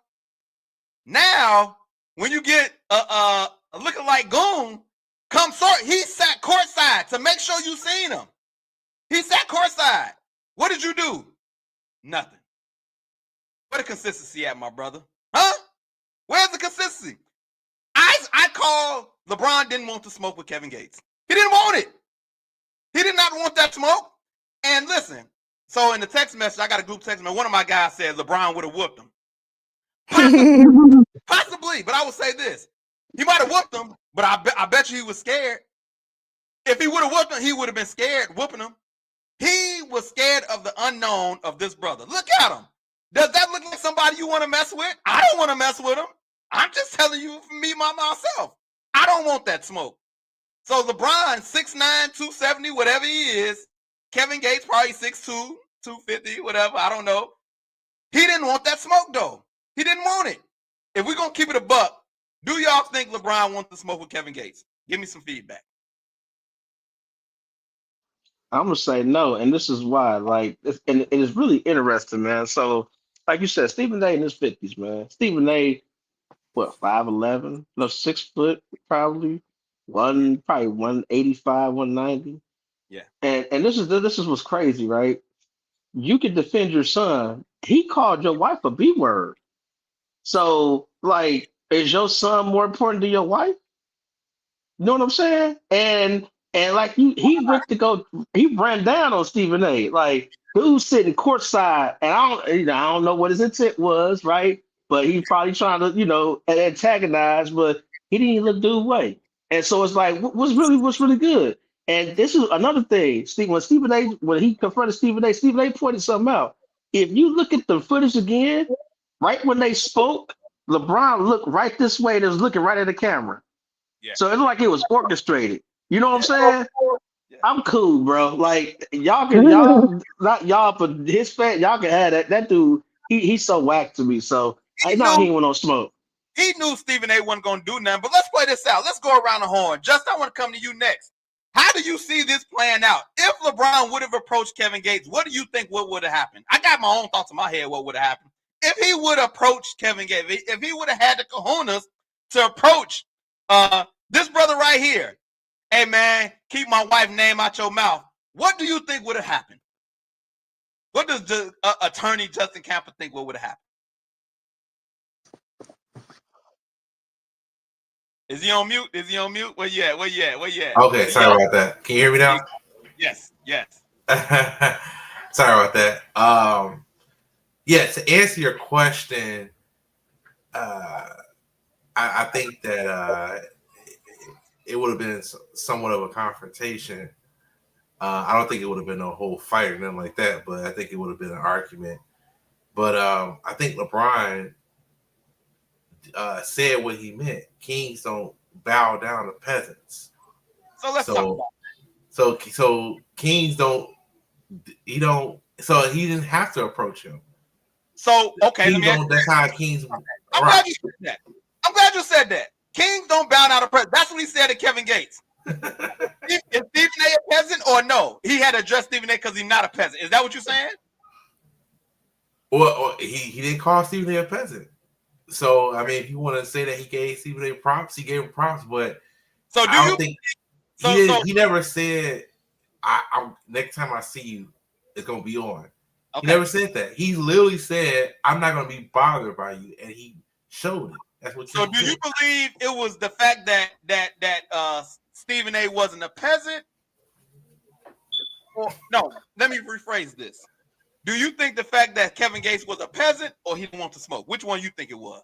S2: when you get a lookalike goon, he sat courtside to make sure you seen him. He sat courtside. What did you do? Nothing. Where the consistency at, my brother? Huh? Where's the consistency? I call LeBron didn't want to smoke with Kevin Gates. He didn't want it. He did not want that smoke. And listen, so in the text message, I got a group text message. One of my guys said LeBron would have whooped him. Possibly, but I would say this. He might have whooped him, but I bet you he was scared. If he would have whooped him, he would have been scared whooping him. He was scared of the unknown of this brother. Look at him. Does that look like somebody you want to mess with? I don't want to mess with him. I'm just telling you for me, myself. I don't want that smoke. So LeBron, 6'9", 270, whatever he is. Kevin Gates, probably 6'2", 250, whatever. I don't know. He didn't want that smoke, though. He didn't want it. If we're going to keep it a buck, do y'all think LeBron wants to smoke with Kevin Gates? Give me some feedback.
S3: I'm gonna say no, and this is why. Like, it is really interesting, man. So, like you said, Stephen A. in his 50s, man. Stephen A. What, 5'11"? No, 6 foot, probably 185, 190.
S2: Yeah.
S3: And this is what's crazy, right? You can defend your son. He called your wife a B word. So, like, is your son more important than your wife? You know what I'm saying? And like he ran down on Stephen A. Like, dude sitting courtside, and I don't know what his intent was, right? But he's probably trying to, antagonize, but he didn't even look dude way. And so it's like, what's really good? And this is another thing. When he confronted Stephen A. Pointed something out. If you look at the footage again, right when they spoke, LeBron looked right this way and was looking right at the camera. So it's like it was orchestrated. You know what I'm saying?
S2: Yeah.
S3: I'm cool, bro. Like y'all not y'all, but his fan, y'all can have that. That dude, he's so whack to me. So I know he ain't want no smoke.
S2: He knew Stephen A wasn't going to do nothing. But let's play this out. Let's go around the horn. Justin, I want to come to you next. How do you see this playing out? If LeBron would have approached Kevin Gates, what do you think would have happened? I got my own thoughts in my head what would have happened. If he would have approached Kevin Gates, if he would have had the cojones to approach this brother right here, hey, man, keep my wife's name out your mouth, what do you think would have happened? What does the attorney Justin Camper think what would have happened? Is he on mute? Is he on mute? Where you at? Where you at? Where you at?
S7: Okay, sorry about that. Can you hear me now?
S2: Yes, yes.
S7: Sorry about that. Yeah, to answer your question, I think that it would have been somewhat of a confrontation. I don't think it would have been a whole fight or nothing like that, but I think it would have been an argument. But I think LeBron said what he meant. Kings don't bow down to peasants.
S2: So let's talk about
S7: it. So Kings don't. He don't. So he didn't have to approach him.
S2: So okay,
S7: that's how Kings.
S2: I'm glad you said that. I'm glad you said that. Kings don't bow down to peasants. That's what he said to Kevin Gates. Is Stephen A a peasant or no? He had to address Stephen A because he's not a peasant. Is that what you're saying?
S7: Well, he didn't call Stephen A a peasant. So I mean, if you want to say that he gave Stephen A props, he gave him props. But
S2: so
S7: I don't think he never said, "I next time I see you, it's gonna be on." Okay. He never said that. He literally said, "I'm not gonna be bothered by you," and he showed it. That's what.
S2: So, do you believe it was the fact that Stephen A wasn't a peasant? Or, no, let me rephrase this. Do you think the fact that Kevin Gates was a peasant or he didn't want to smoke? Which one you think it was?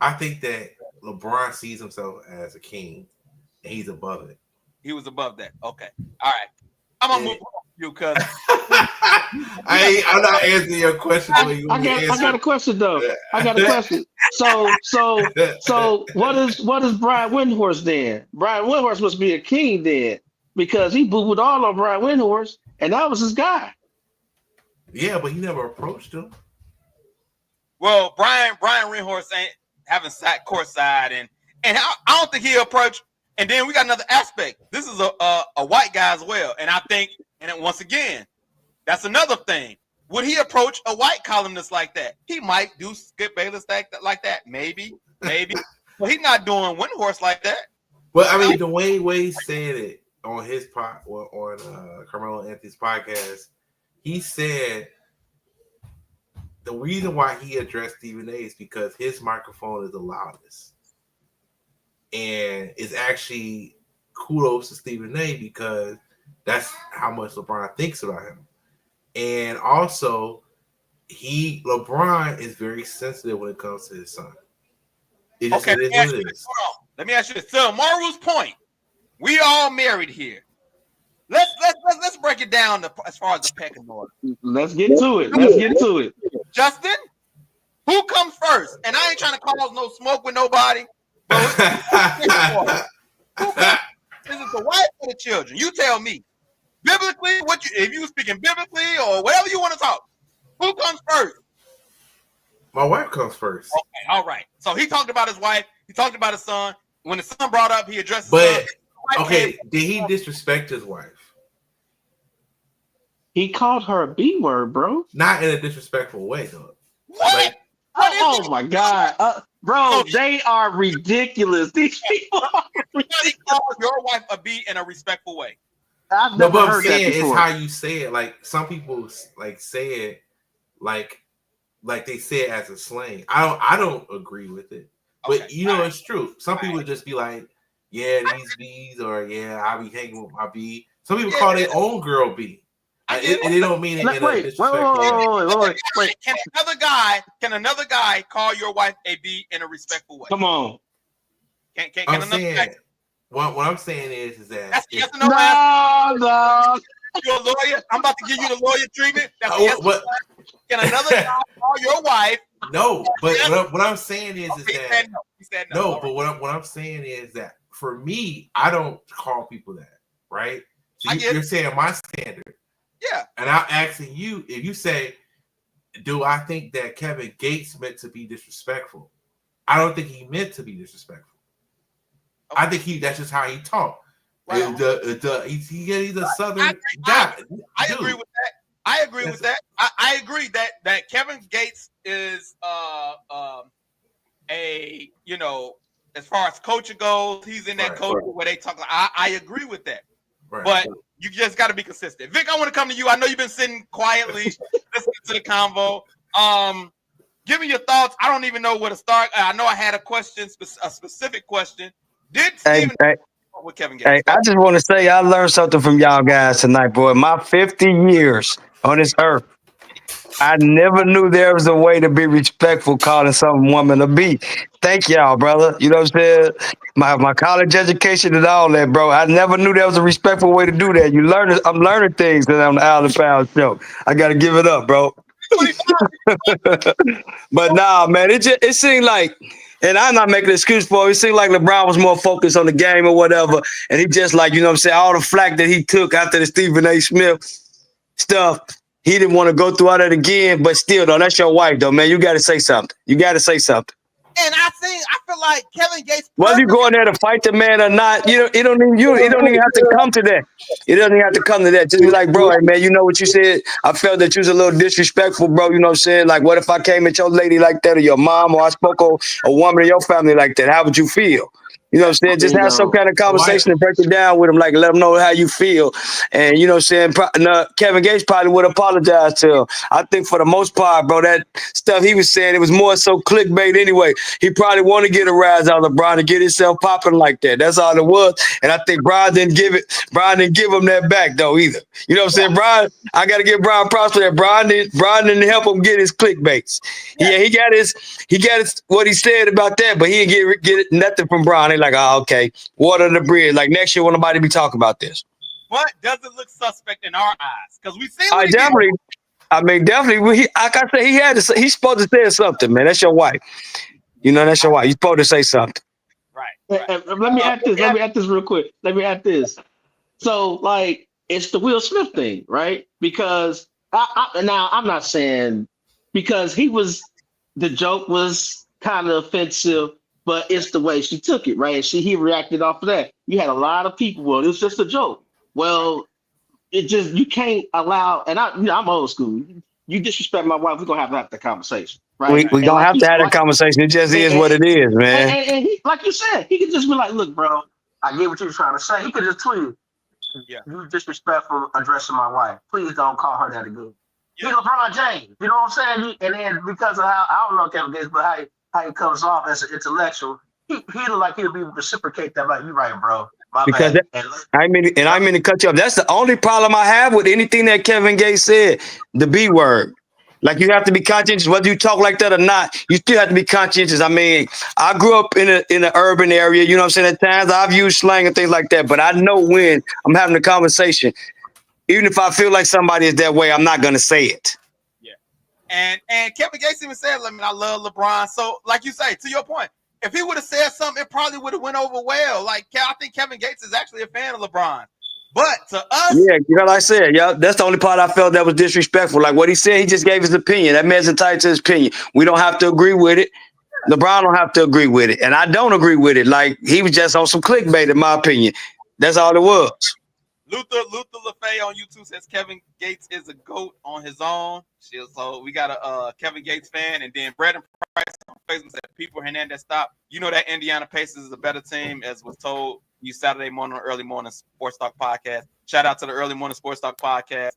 S7: I think that LeBron sees himself as a king, and he's above it.
S2: He was above that. Okay, all right. I'm gonna move on to you because
S7: I'm not answering your question.
S3: I got a question though. I got a question. So what is Brian Windhorst then? Brian Windhorst must be a king then, because he boo-booed all on Brian Windhorst, and that was his guy.
S7: Yeah, but he never approached him.
S2: Well, Brian Windhorst haven't sat courtside, and I don't think he'll approach. And then we got another aspect. This is a white guy as well, and I think, and then once again, that's another thing. Would he approach a white columnist like that? He might do Skip Bayless like that, maybe. But he's not doing Windhorst like that.
S7: Well, I mean, Dwayne Wade said it on his on Carmelo Anthony's podcast. He said the reason why he addressed Stephen A is because his microphone is the loudest. And it's actually kudos to Stephen A because that's how much LeBron thinks about him. And also, LeBron is very sensitive when it comes to his son. It is what it is.
S2: Let me ask you this. So, Maru's point, we all married here. Let's break it down as far as the pecking order.
S3: Let's get to it.
S2: Justin, who comes first? And I ain't trying to cause no smoke with nobody. Is it the wife or the children? You tell me. Biblically, if you speaking biblically or whatever you want to talk, who comes first?
S7: My wife comes first.
S2: Okay, all right. So he talked about his wife. He talked about his son. When the son brought up, he addressed his son.
S7: Okay, did he disrespect his wife?
S3: He called her a B word, bro.
S7: Not in a disrespectful way, though.
S2: What?
S3: Oh my God. Bro, they are ridiculous. These people are ridiculous.
S2: Call your wife a B in a respectful way.
S3: I've never heard that
S7: it's
S3: before.
S7: how you say it. Like some people like say it like they say it as a slang. I don't agree with it. But you know it's true. Some people just be like, yeah, these B's, or yeah, I be hanging with my B. Some people call their own girl B. And they don't mean it in a disrespectful way.
S3: Wait.
S2: Can another guy call your wife a B in a respectful way?
S3: Come on.
S2: Can another guy?
S7: What I'm saying is that
S2: that's yes or no.
S3: No.
S2: You're a lawyer. I'm about to give you the lawyer treatment. That's yes or no. Can another guy call your wife?
S7: No, but what I'm saying is
S2: he
S7: that
S2: said no.
S7: But what I'm saying is that for me, I don't call people that, right? So you're saying my standard.
S2: Yeah.
S7: And I'm asking you, if you say, do I think that Kevin Gates meant to be disrespectful? I don't think he meant to be disrespectful. Okay. I think that's just how he talked. Right. He's a Southern guy.
S2: I agree with that. I agree with that. I agree that Kevin Gates is a, you know, as far as coaching goes, he's in that culture where they talk. I agree with that. Right. But you just got to be consistent. Vic, I want to come to you. I know you've been sitting quietly listening to the convo. Give me your thoughts. I don't even know where to start. I know I had a question, a specific question. Did Stephen with Kevin Gates?
S4: Hey, I just want to say I learned something from y'all guys tonight, boy. My 50 years on this earth, I never knew there was a way to be respectful calling some woman a B. Thank y'all, brother. You know what I'm saying? My college education and all that, bro. I never knew there was a respectful way to do that. I'm learning things on the Allen Pound show. I got to give it up, bro. But nah, man, it seemed like, and I'm not making an excuse for it, it seemed like LeBron was more focused on the game or whatever. And he just like, you know what I'm saying, all the flack that he took after the Stephen A. Smith stuff, he didn't want to go through all that again. But still, though, that's your wife, though, man. You got to say something. You got to say something.
S2: And I feel like Kevin Gates.
S4: Whether you going there to fight the man or not, it don't even have to come to that. It doesn't even have to come to that. Just be like, bro, hey, man, you know what you said? I felt that you was a little disrespectful, bro. You know what I'm saying? Like, what if I came at your lady like that, or your mom, or I spoke to a woman in your family like that? How would you feel? You know what I'm saying? Just have some kind of conversation and break it down with him, like let him know how you feel. And you know what I'm saying? Kevin Gates probably would apologize to him. I think for the most part, bro, that stuff he was saying, it was more so clickbait anyway. He probably want to get a rise out of LeBron to get himself popping like that. That's all it was. And I think Brian didn't give him that back though either. You know what I'm saying? Brian, I got to give Brian props for that. Brian didn't help him get his clickbaits. Yeah, he got his what he said about that, but he didn't get nothing from Brian. Like, oh, okay, water the bridge. Like next year, won't nobody be talking about this.
S2: But does it look suspect in our eyes? Because we see.
S4: Definitely. Like I said, he's supposed to say something, man. That's your wife. You know, that's your wife. You're supposed to say something.
S2: Right.
S3: Let me add this real quick. So, like, it's the Will Smith thing, right? Because now I'm not saying because the joke was kind of offensive. But it's the way she took it, right? He reacted off of that. You had a lot of people. Well, it was just a joke. Well, you can't allow. And I'm old school. You disrespect my wife, we're gonna have the conversation, right?
S4: We don't have to have that conversation. It just is what it is, man.
S3: And he, like you said, he could just be like, "Look, bro, I get what you're trying to say." He could just tweet,
S2: "Yeah,
S3: you disrespectful addressing my wife. Please don't call her that again." Yeah. He's LeBron James. You know what I'm saying? And then because of how I don't know Kevin Gates, but how he comes off as an intellectual, he look like he'll be reciprocate that. Like, you're right, bro. My
S4: because
S3: bad.
S4: I mean to cut you off. That's the only problem I have with anything that Kevin Gates said. The B word. Like, you have to be conscientious, whether you talk like that or not. You still have to be conscientious. I mean, I grew up in an urban area. You know what I'm saying? At times I've used slang and things like that, but I know when I'm having a conversation, even if I feel like somebody is that way, I'm not gonna say it.
S2: And Kevin Gates even said, I love LeBron. So, like you say, to your point, if he would have said something, it probably would have went over well. Like, I think Kevin Gates is actually a fan of LeBron. But to us...
S4: Yeah, like I said, that's the only part I felt that was disrespectful. Like what he said, he just gave his opinion. That man's entitled to his opinion. We don't have to agree with it. LeBron don't have to agree with it. And I don't agree with it. Like, he was just on some clickbait, in my opinion. That's all it was.
S2: Luther LaFay on YouTube says Kevin Gates is a GOAT on his own. So we got a Kevin Gates fan. And then Brandon Price on Facebook said, People Hernandez stop. You know that Indiana Pacers is a better team, as was told you Saturday morning, early morning Sports Talk podcast. Shout out to the early morning Sports Talk podcast.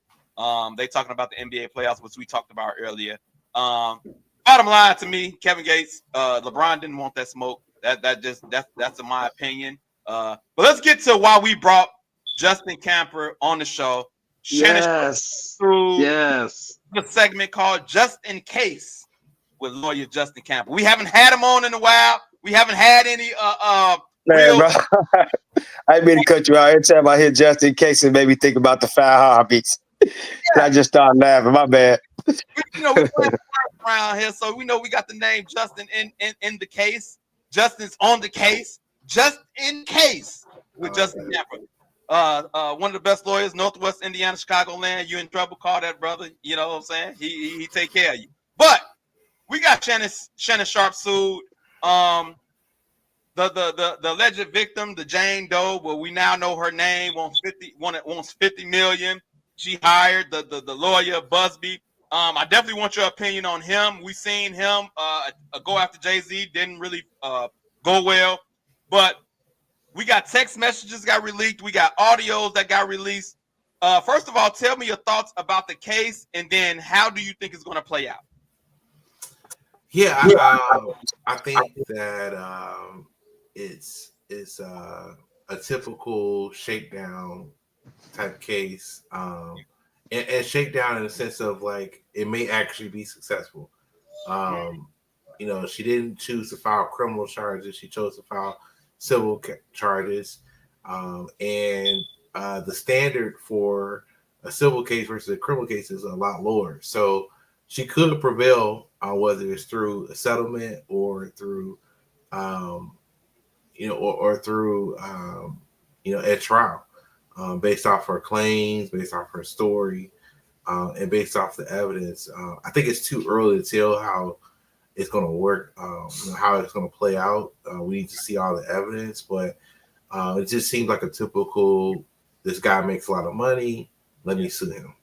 S2: They talking about the NBA playoffs, which we talked about earlier. Bottom line to me, Kevin Gates, LeBron didn't want that smoke. That's in my opinion. But let's get to why we brought Justin Camper on the show.
S3: Yes.
S2: Through the segment called Just in Case with lawyer Justin Camper. We haven't had him on in a while. We haven't had any
S4: Man, bro. I didn't mean to cut you out. Every time I hear Just in Case, it made me think about the Foul Heartbeats. I just started laughing. My bad.
S2: We play around here, so we know we got the name Justin in the case. Justin's on the case. just in case with Justin Camper. One of the best lawyers, Northwest Indiana, Chicagoland. You in trouble? Call that brother. You know what I'm saying? He take care of you. But we got Shannon Sharpe sued. The alleged victim, the Jane Doe, well, we now know her name, wants 50 million. She hired the lawyer Busby. I definitely want your opinion on him. We seen him go after Jay-Z, didn't really go well, but we got text messages got released, we got audios that got released. First of all, tell me your thoughts about the case, and then how do you think it's going to play out?
S7: Yeah, I think that it's a typical shakedown type case, and shakedown in the sense of like it may actually be successful. You know, she didn't choose to file criminal charges; she chose to file civil charges, and the standard for a civil case versus a criminal case is a lot lower. So she could prevail on whether it's through a settlement or through, you know, or through, you know, a trial, based off her claims, based off her story, and based off the evidence. I think it's too early to tell how it's going to work, you know, how it's going to play out. We need to see all the evidence, but it just seems like a typical, this guy makes a lot of money, let me sue him.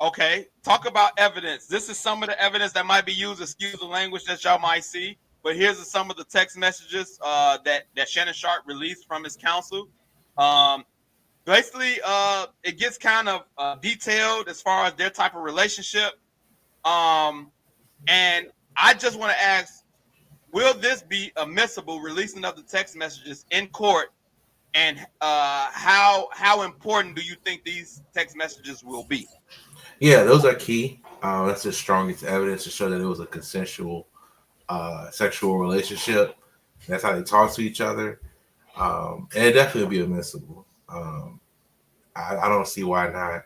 S2: Okay, talk about evidence. This is some of the evidence that might be used. Excuse the language that y'all might see, but here's some of the text messages that Shannon Sharpe released from his counsel. Basically, it gets kind of detailed as far as their type of relationship. And I just want to ask, will this be admissible, releasing of the text messages in court? And how important do you think these text messages will be?
S7: Yeah, those are key. That's the strongest evidence to show that it was a consensual sexual relationship. That's how they talk to each other. And it definitely will be admissible. I don't see why not.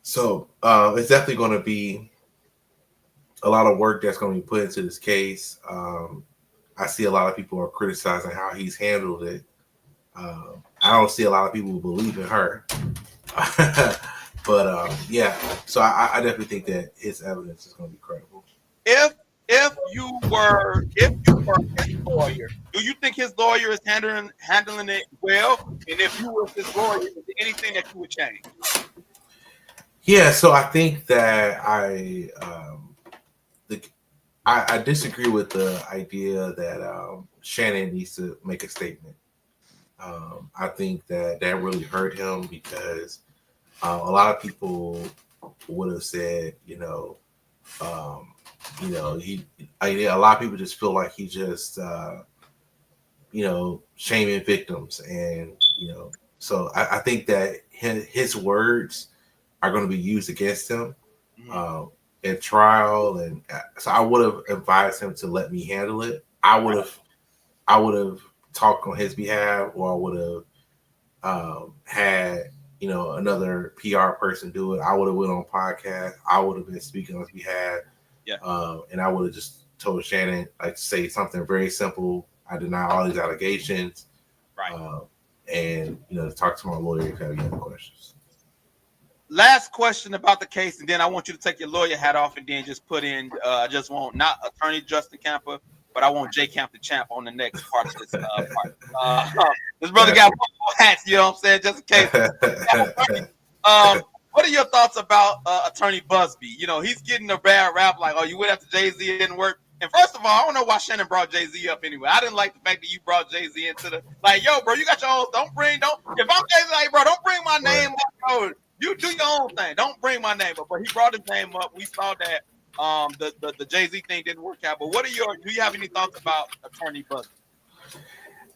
S7: So it's definitely going to be a lot of work that's going to be put into this case. I see a lot of people are criticizing how he's handled it. I don't see a lot of people who believe in her. But yeah, so I definitely think that his evidence is going to be credible.
S2: If you were his lawyer, do you think his lawyer is handling it well? And if you were his lawyer, is there anything that you would change?
S7: Yeah, so I think that I disagree with the idea that Shannon needs to make a statement. I think that really hurt him because a lot of people would have said, a lot of people just feel like he just, shaming victims. And, so I think that his words are going to be used against him in trial. And so I would have advised him to let me handle it. I would have talked on his behalf, or I would have had, another PR person do it. I would have went on podcast. I would have been speaking on his behalf.
S2: Yeah.
S7: And I would have just told Shannon, like, to say something very simple. I deny all these allegations.
S2: Right.
S7: And, to talk to my lawyer if you have any other questions.
S2: Last question about the case, and then I want you to take your lawyer hat off and then just put in, I just want not attorney Justin Camper, but I want J Camp the Champ on the next part of this part. This brother got multiple hats, you know what I'm saying, just in case. What are your thoughts about attorney Busby? He's getting a bad rap, like, oh, you went after Jay-Z, it didn't work. And first of all, I don't know why Shannon brought Jay-Z up anyway. I didn't like the fact that you brought Jay-Z into the, like, yo, bro, you got your own, if I'm Jay-Z, like, bro, don't bring my name up, bro. You do your own thing. Don't bring my name up. But he brought his name up. We saw that the Jay-Z thing didn't work out. But do you have any thoughts about attorney Busby?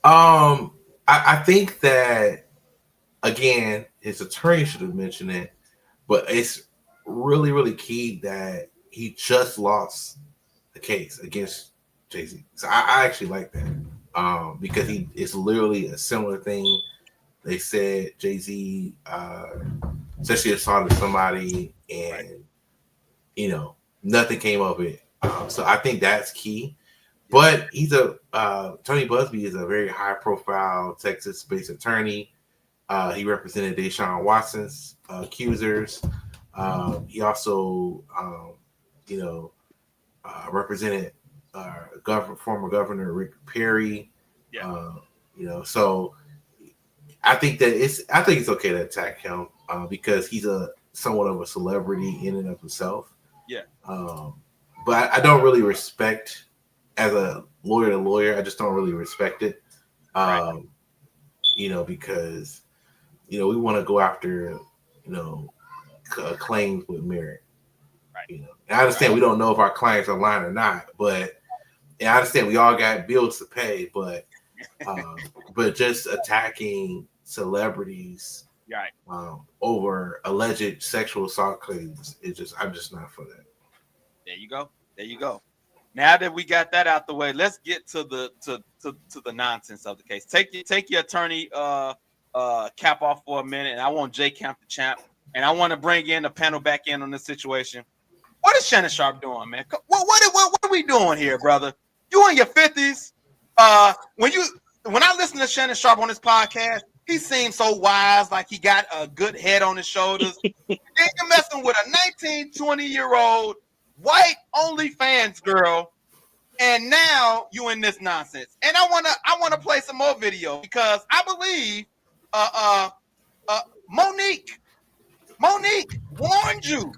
S7: I think that, again, his attorney should have mentioned it, but it's really, really key that he just lost the case against Jay-Z. So I actually like that because it's literally a similar thing. They said Jay-Z essentially assaulted somebody, and nothing came of it. So I think that's key. But he's Tony Busby is a very high profile Texas-based attorney. He represented Deshaun Watson's accusers. He also, represented former Governor Rick Perry.
S2: Yeah.
S7: So I think it's okay to attack him because he's somewhat of a celebrity in and of himself.
S2: Yeah.
S7: But I don't really respect, as a lawyer to lawyer, I just don't really respect it.
S2: Right.
S7: Because we want to go after claims with merit.
S2: Right.
S7: And I understand we don't know if our clients are lying or not, but I understand we all got bills to pay, but just attacking celebrities
S2: Right.
S7: over alleged sexual assault claims I'm just not for that.
S2: There you go. Now that we got that out the way, let's get to the nonsense of the case. Take your attorney cap off for a minute, and I want Jay Camp the champ, and I want to bring in the panel back in on this situation. What is Shannon Sharpe doing, man? What are we doing here, brother? You in your 50s. When I listen to Shannon Sharpe on his podcast, he seems so wise, like he got a good head on his shoulders. Then you're messing with a 19, 20-year-old white OnlyFans girl, and now you in this nonsense. And I wanna play some more video because I believe Monique warned you.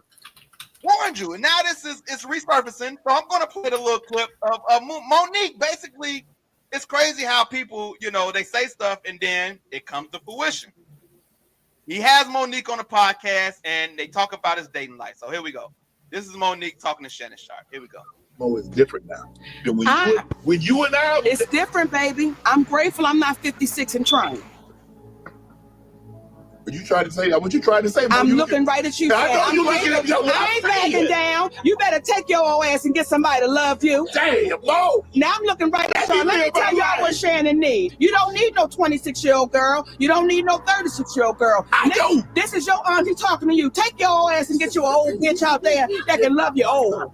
S2: And now this is resurfacing. So I'm gonna play the little clip of Monique. Basically, it's crazy how people, they say stuff and then it comes to fruition. He has Monique on the podcast and they talk about his dating life. So here we go. This is Monique talking to Shannon Sharpe. Here we go.
S8: Is different now. When you and I,
S9: it's different, baby. I'm grateful I'm not 56 and trying.
S8: What you trying to say? What you trying to say?
S9: I'm looking right at you.
S8: I know you looking at me.
S9: I ain't backing down. You better take your old ass and get somebody to love you.
S8: Damn, no.
S9: Now I'm looking right at y'all. Let me tell y'all what Shannon needs. You don't need no 26-year-old girl. You don't need no 36-year-old girl.
S8: I do.
S9: This is your auntie talking to you. Take your old ass and get you an old bitch out there that can love you old.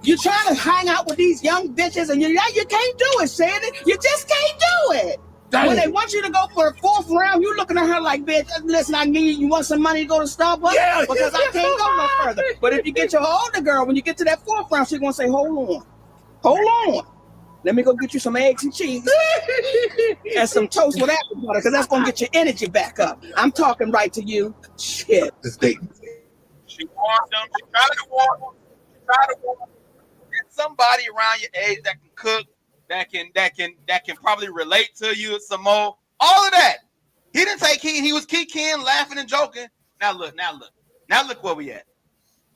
S9: You're trying to hang out with these young bitches and you can't do it, Shannon. You just can't do it.
S8: Damn.
S9: When they want you to go for a 4th round, you looking at her like, bitch, listen, you want some money to go to Starbucks?
S8: Yeah,
S9: because I can't go no further. But if you get your older girl, when you get to that 4th round, she's going to say, hold on. Let me go get you some eggs and cheese and some toast with apple butter because that's going to get your energy back up. I'm talking right to you. Shit.
S8: This dating.
S2: She warned them. She tried to warn them. Get somebody around your age that can cook, that can probably relate to you some more. All of that. He didn't take heed. He was kikiing, laughing and joking. Now look where we at.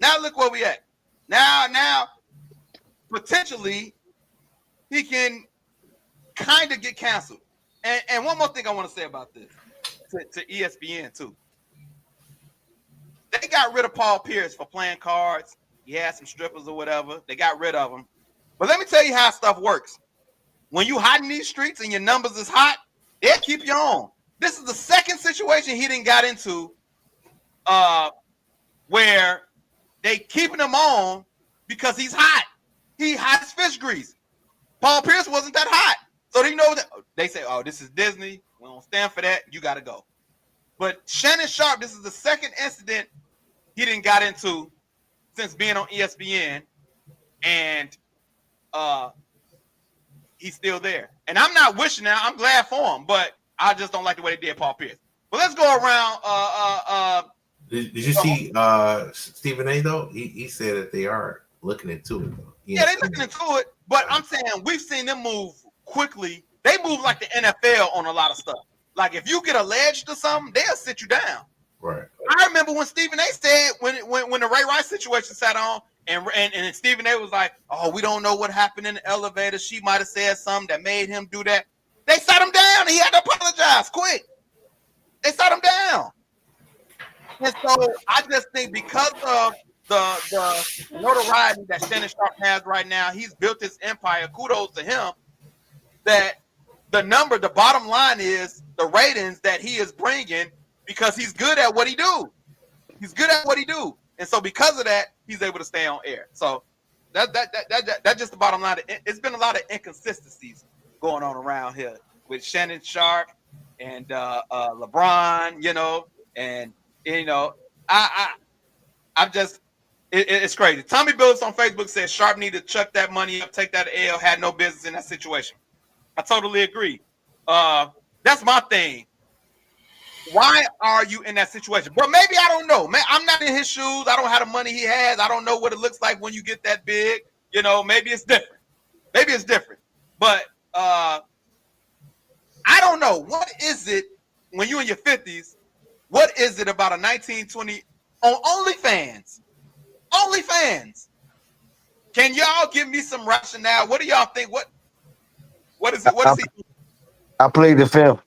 S2: Now potentially he can kind of get canceled. And one more thing I want to say about this to ESPN too. They got rid of Paul Pierce for playing cards. He had some strippers or whatever. They got rid of him. But let me tell you how stuff works. When you hot in these streets and your numbers is hot, they'll keep you on. This is the second situation he didn't got into where they keeping him on because he's hot. He hot as fish grease. Paul Pierce wasn't that hot. So they know that they say, oh, this is Disney. We don't stand for that. You got to go. But Shannon Sharpe, this is the second incident he didn't got into since being on ESPN. And he's still there. And I'm not wishing now. I'm glad for him, but I just don't like the way they did Paul Pierce. But let's go around.
S7: Did you see Stephen A, though? He said that they are looking into it, though.
S2: Yeah, they're looking into it. But I'm saying we've seen them move quickly. They move like the NFL on a lot of stuff. Like if you get alleged to something, they'll sit you down.
S7: Right.
S2: I remember when Stephen A said when the Ray Rice situation sat on, and Stephen A was like, "Oh, we don't know what happened in the elevator. She might have said something that made him do that." They sat him down, and he had to apologize quick. They sat him down, and so I just think because of the notoriety that Shannon Sharpe has right now, he's built his empire. Kudos to him. That the bottom line is the ratings that he is bringing because he's good at what he do. He's good at what he do. And so because of that, he's able to stay on air. So That's just the bottom line. It's been a lot of inconsistencies going on around here with Shannon Sharpe and LeBron, and I'm just it's crazy. Tommy Billis on Facebook said Sharpe needed to chuck that money up, take that L, had no business in that situation. I totally agree. That's my thing. Why are you in that situation? But maybe I don't know. Man, I'm not in his shoes. I don't have the money he has. I don't know what it looks like when you get that big. Maybe it's different. But I don't know. What is it when you're in your 50s? What is it about a 1920 on OnlyFans? OnlyFans. Can y'all give me some rationale? What do y'all think? What is it? What is he doing?
S4: I plead the fifth.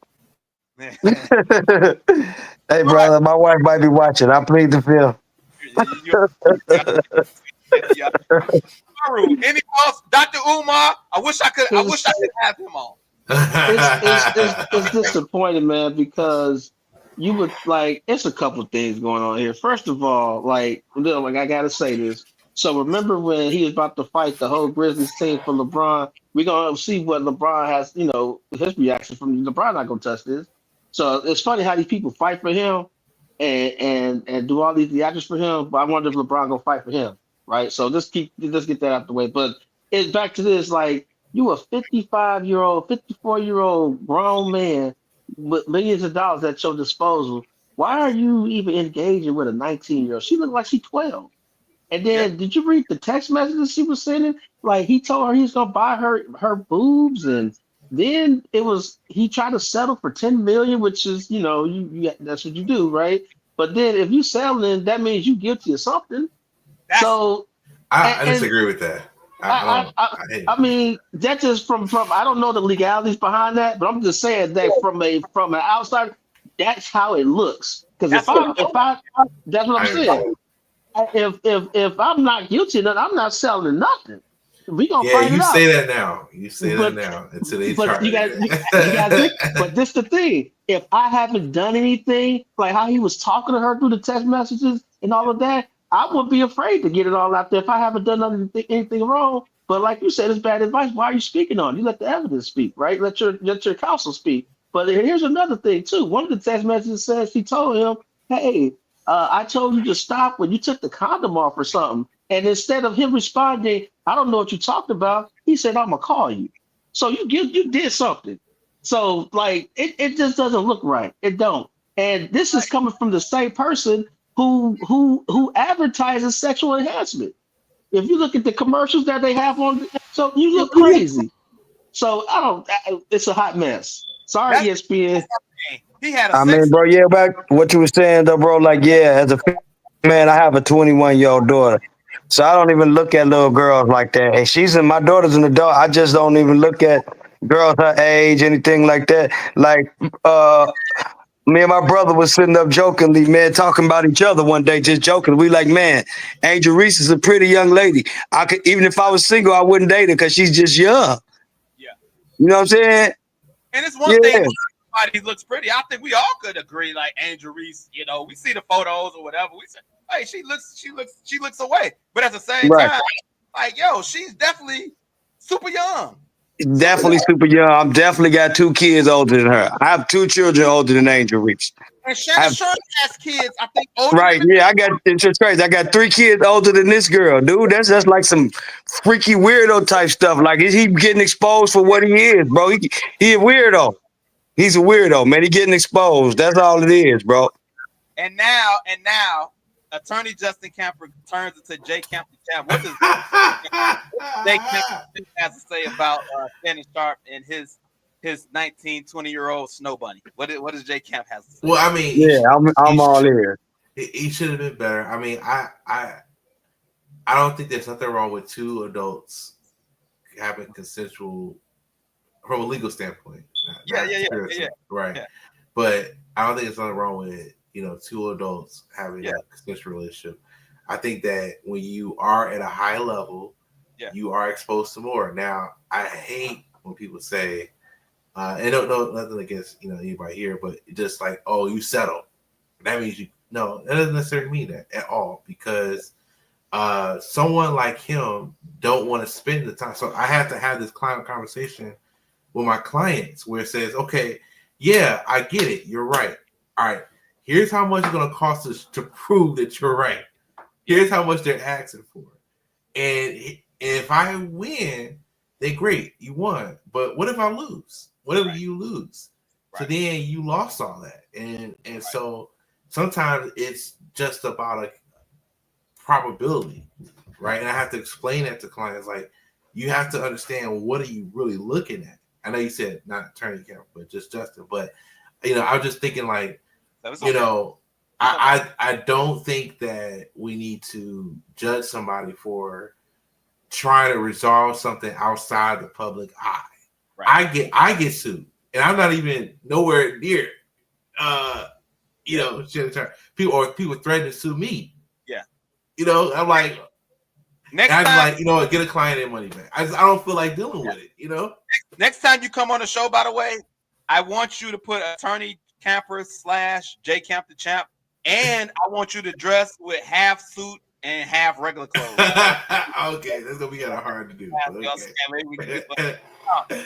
S4: Hey, brother, my wife might be watching. I plead the fifth.
S2: Any else? Dr. Umar, I wish I could have him on.
S3: It's disappointing, man, because you would it's a couple of things going on here. First of all, I gotta say this. So remember when he was about to fight the whole Grizzlies team for LeBron? We're gonna see what LeBron has, his reaction from LeBron not gonna touch this. So it's funny how these people fight for him and do all these theatrics for him, but I wonder if LeBron gonna fight for him, right? So let's get that out the way. But it's back to this, you a 55-year-old, 54-year-old grown man with millions of dollars at your disposal. Why are you even engaging with a 19-year-old? She looked like she's 12. And then, Did you read the text messages she was sending? He told her he's gonna buy her boobs, and then he tried to settle for $10 million, which is you that's what you do, right? But then if you settling, that means you guilty of something.
S7: I disagree with that.
S3: I mean, that just from I don't know the legalities behind that, but I'm just saying that from an outsider, that's how it looks. Because if I that's what I'm saying. If I'm not guilty, then I'm not selling nothing. We gonna find it out.
S7: You say that now until they
S3: but
S7: charge.
S3: You guys, but this the thing. If I haven't done anything, like how he was talking to her through the text messages and all of that, I would be afraid to get it all out there if I haven't done anything wrong. But like you said, it's bad advice. Why are you speaking on it? You let the evidence speak, right? Let your counsel speak. But here's another thing too. One of the text messages says she told him, "Hey, I told you to stop when you took the condom off or something." And instead of him responding, "I don't know what you talked about," he said, "I'm gonna call you." So you did something. So it just doesn't look right. It don't. And this is coming from the same person who advertises sexual enhancement. If you look at the commercials that they have on, so you look crazy. So it's a hot mess. Sorry, ESPN.
S2: He had
S4: I mean, bro, back what you were saying though, bro. As a man, I have a 21-year-old daughter. So I don't even look at little girls like that. And my daughter's an adult. I just don't even look at girls her age, anything like that. Me and my brother was sitting up jokingly, man, talking about each other one day, just joking. We man, Angel Reese is a pretty young lady. Even if I was single, I wouldn't date her because she's just young.
S2: Yeah.
S4: You know what I'm saying?
S2: And it's one thing somebody looks pretty. I think we all could agree, like Angel Reese, we see the photos or whatever. We say, hey, she looks away. But at the same time, she's definitely super young.
S4: Definitely super young. I'm definitely got 2 kids older than her. I have 2 children older than Angel Reese.
S2: And Shannon Sharpe has kids, I think, older
S4: right,
S2: than
S4: it's just crazy. I got 3 kids older than this girl, dude. That's like some freaky weirdo type stuff. Is he getting exposed for what he is, bro? He a weirdo. He's a weirdo, man. He getting exposed. That's all it is, bro.
S2: And now, Attorney Justin Camper turns into Jay Camp the Champ. What does Jay Camp has to say about Shannon Sharpe and his 19, 20-year-old snow bunny? What does Jay Camp has to say?
S7: Well, I mean,
S4: I'm all ears.
S7: He should have been better. I mean, I don't think there's nothing wrong with 2 adults having consensual from a legal standpoint. Right. Yeah. But I don't think there's nothing wrong with 2 adults having a consensual relationship. I think that when you are at a high level, you are exposed to more. Now, I hate when people say, and don't know nothing against anybody here, but just you settle. That means that doesn't necessarily mean that at all, because someone like him don't want to spend the time. So I have to have this client conversation with my clients where it says, okay, yeah, I get it. You're right. All right. Here's how much it's going to cost us to prove that you're right. Here's how much they're asking for. And if I win, then great, you won. But what if I lose? What if you lose? So then you lost all that. And so sometimes it's just about a probability, right? And I have to explain that to clients. Like, you have to understand, what are you really looking at? I know you said not attorney camp, but just Justin. But I was just thinking, like, I don't think that we need to judge somebody for trying to resolve something outside the public eye. Right. I get sued, and I'm not even nowhere near. People threaten to sue me. Yeah. I'm like, next time, like, get a client their money back. I don't feel like dealing with it.
S2: Next time you come on the show, by the way, I want you to put attorney camper / J Camp the Champ, and I want you to dress with half suit and half regular clothes.
S7: Okay, that's gonna be kind of hard to do.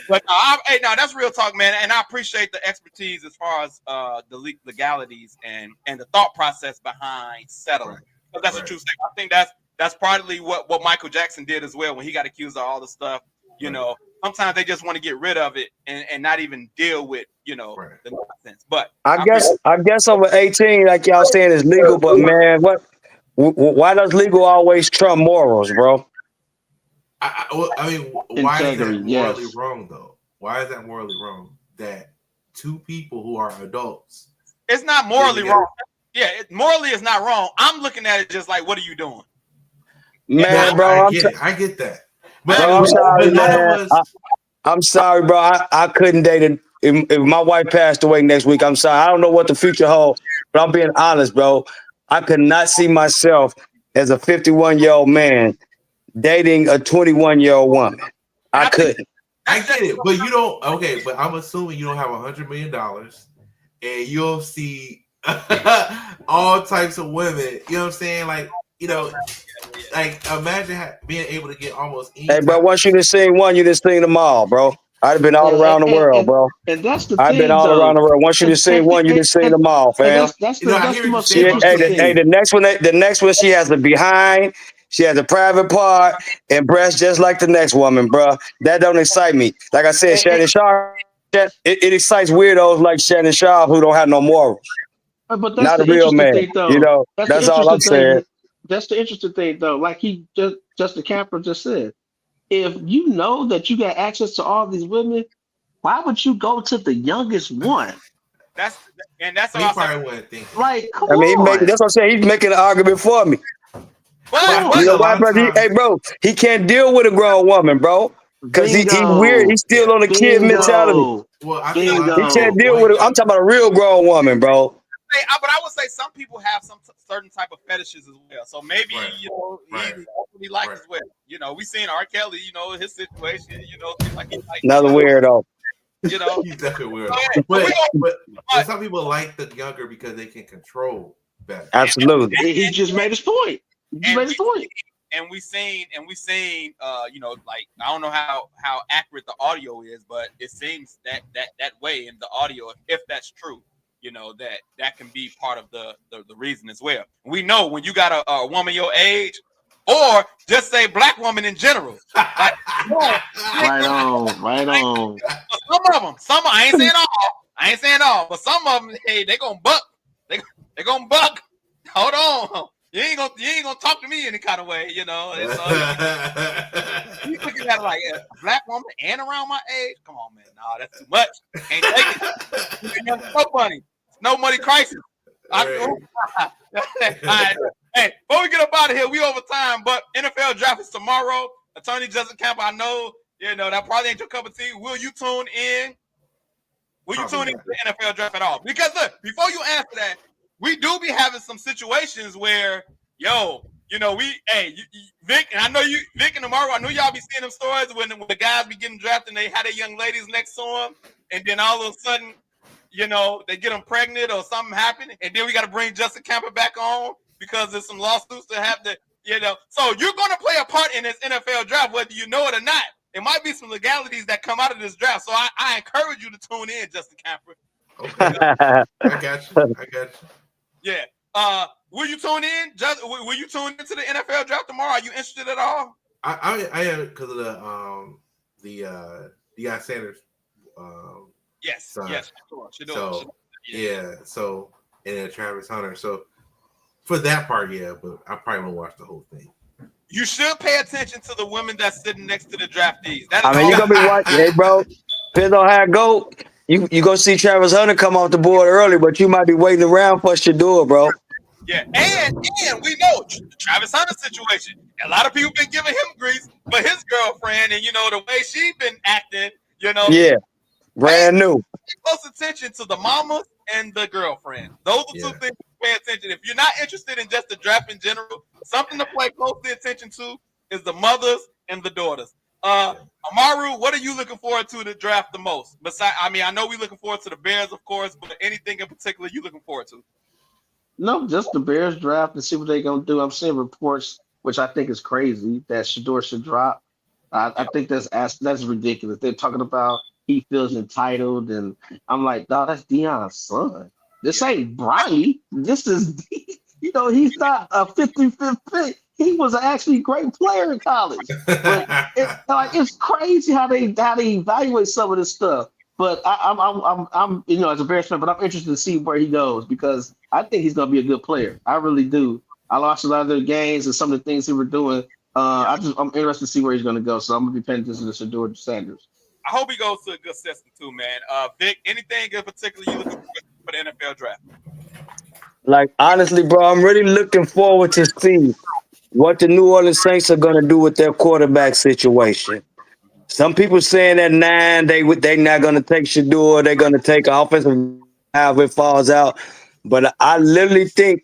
S2: But hey, no, that's real talk, man. And I appreciate the expertise as far as the legalities and the thought process behind settling. Right. That's a true thing. I think that's partly what Michael Jackson did as well when he got accused of all the stuff. Sometimes they just want to get rid of it and not even deal with the nonsense. But
S4: I guess over 18, like y'all saying, is legal. But man, why does legal always trump morals, bro?
S7: I mean, why is that morally wrong, though? Why is that morally wrong that two people who are adults?
S2: It's not morally wrong. Yeah, morally is not wrong. I'm looking at it just like, what are you doing?
S4: Man, bro,
S7: I get that.
S4: But bro, I'm sorry, man. I'm sorry, bro. I couldn't date it. If my wife passed away next week, I'm sorry. I don't know what the future holds, but I'm being honest, bro. I could not see myself as a 51-year-old man dating a 21-year-old woman. I couldn't.
S7: I get it, but you don't. Okay, but I'm assuming you don't have $100 million, and you'll see all types of women. You know what I'm saying? Like, like, imagine being able to get almost any.
S4: Hey, bro, once you just seen one, you just seen them all, bro. I've been all around the world, bro.
S3: And that's the
S4: I've
S3: thing,
S4: been all around the world. Once you just seen one, you just seen them all, fam.
S3: That's the most interesting thing.
S4: Hey, the next one, she has a behind, she has a private part, and breasts just like the next woman, bro. That don't excite me. Like I said, Shannon Sharpe, it excites weirdos like Shannon Sharpe who don't have no morals.
S3: But that's
S4: not
S3: the
S4: a real man.
S3: thing, though.
S4: That's all I'm saying.
S3: That's the interesting thing, though. Like Justin Camper just said, if you know that you got access to all these women, why would you go to the youngest one?
S2: That's what
S7: he probably wouldn't think.
S3: Like, come on.
S4: That's what I'm saying. He's making an argument for me. You know why, bro? Hey, bro, he can't deal with a grown woman, bro, because he's weird. He's still on the kid mentality.
S7: Well,
S4: he can't deal with it. I'm talking about a real grown woman, bro.
S2: But I would say some people have some certain type of fetishes as well. So maybe he likes as well. We seen R. Kelly. His situation. Like
S4: another weirdo.
S7: He's definitely weird. But some people like the younger because they can control better.
S4: Absolutely.
S3: He just made his point.
S2: And we seen, like, I don't know how accurate the audio is, but it seems that way in the audio, if that's true. That can be part of the reason as well. We know when you got a woman your age, or just say black woman in general. Like,
S3: right on.
S2: Some I ain't saying all, but some of them, hey, they gonna buck. They gonna buck. Hold on. You ain't gonna talk to me any kind of way, you looking at it like a black woman and around my age. Come on, man. No, that's too much. Can't take it. No money. No money crisis. Right. Hey, before we get up out of here, we over time, but NFL draft is tomorrow. Attorney Justin Camper, I know, that probably ain't your cup of tea. Will you tune in? Will you tune in to the NFL draft at all? Because look, before you answer that, we do be having some situations where, Vic, and I know you, Vic and tomorrow, I know y'all be seeing them stories when the guys be getting drafted and they had their young ladies next to them, and then all of a sudden, they get them pregnant or something happen, and then we got to bring Justin Camper back on because there's some lawsuits that have to You know, so you're going to play a part in this NFL draft, whether you know it or not. There might be some legalities that come out of this draft. So I encourage you to tune in, Justin Camper.
S7: Okay. I got you.
S2: Yeah. Will you tune in? Will you tune into the NFL draft tomorrow? Are you interested at all?
S7: I am, because of the Deion Sanders.
S2: Yes.
S7: Son.
S2: Yes. Sure.
S7: Yeah. So, and then Travis Hunter. So for that part, yeah, but I probably won't watch the whole thing.
S2: You should pay attention to the women that's sitting next to the draftees.
S4: I mean, you're gonna be watching, hey, bro. Depends on how it go. You gonna see Travis Hunter come off the board early, but you might be waiting around for Shador, bro.
S2: Yeah, and we know the Travis Hunter situation. A lot of people been giving him grief, but his girlfriend and the way she been acting,
S4: Yeah, brand new.
S2: Pay close attention to the mama and the girlfriend. Those are two things to pay attention. If you're not interested in just the draft in general, something to pay closely attention to is the mothers and the daughters. Amaru, what are you looking forward to the draft the most? Besides, I mean, I know we're looking forward to the Bears, of course, but anything in particular you looking forward to?
S3: No, just the Bears draft and see what they're gonna do. I'm seeing reports, which I think is crazy, that Shador should drop. I think that's ridiculous. They're talking about he feels entitled, and I'm like, dog, that's Deion's son. This ain't Bronny. This is, he's not a 55th pick. He was actually a great player in college. But it's crazy how they evaluate some of this stuff. But I'm as a Bears fan, but I'm interested to see where he goes because I think he's gonna be a good player. I really do. I watched a lot of their games and some of the things he were doing. I'm interested to see where he's gonna go. So I'm gonna be paying attention to Shador Sanders.
S2: I hope he goes to a good system too, man. Vic, anything in particular you looking for the NFL draft?
S4: Like, honestly, bro, I'm really looking forward to see what the New Orleans Saints are gonna do with their quarterback situation. Some people saying at 9 they're not gonna take Shador, they're gonna take offensive however it falls out. But I literally think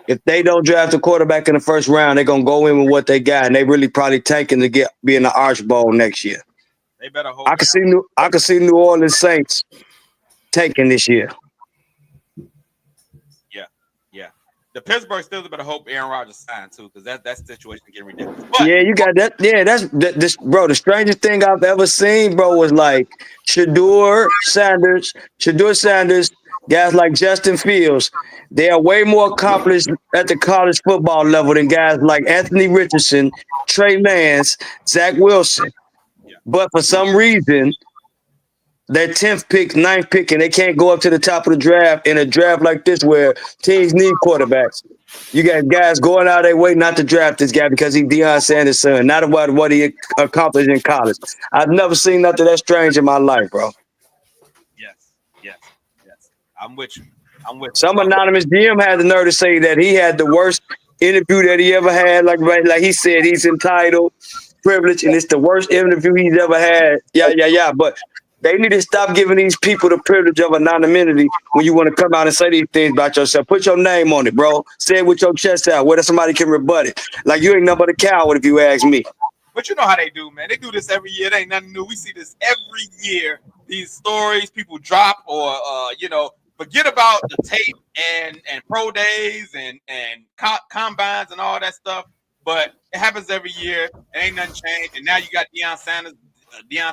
S4: if they don't draft a quarterback in the first round, they're gonna go in with what they got, and they really probably tanking to be in the Arch Bowl next year.
S2: They better hope.
S4: I can see New Orleans Saints tanking this year.
S2: Yeah. The Pittsburgh Steelers better hope Aaron Rodgers signs too, because that situation getting ridiculous. But,
S4: yeah, you got that. Yeah, that's this, bro. The strangest thing I've ever seen, bro, was like Shador Sanders, guys like Justin Fields. They are way more accomplished at the college football level than guys like Anthony Richardson, Trey Lance, Zach Wilson. But for some reason, their 10th pick, 9th pick, and they can't go up to the top of the draft in a draft like this where teams need quarterbacks. You got guys going out of their way not to draft this guy because he's Deion Sanders' son, not about what he accomplished in college. I've never seen nothing that strange in my life, bro.
S2: Yes. I'm with you.
S4: Some anonymous GM had the nerve to say that he had the worst interview that he ever had. Like he said, he's entitled, privileged, and it's the worst interview he's ever had. Yeah. But they need to stop giving these people the privilege of anonymity when you want to come out and say these things about yourself. Put your name on it, bro. Say it with your chest out, whether somebody can rebut it. Like, you ain't nothing but a coward if you ask me.
S2: But you know how they do, man. They do this every year. It ain't nothing new. We see this every year. These stories people drop or, forget about the tape and pro days and combines and all that stuff. But it happens every year. It ain't nothing changed. And now you got Deion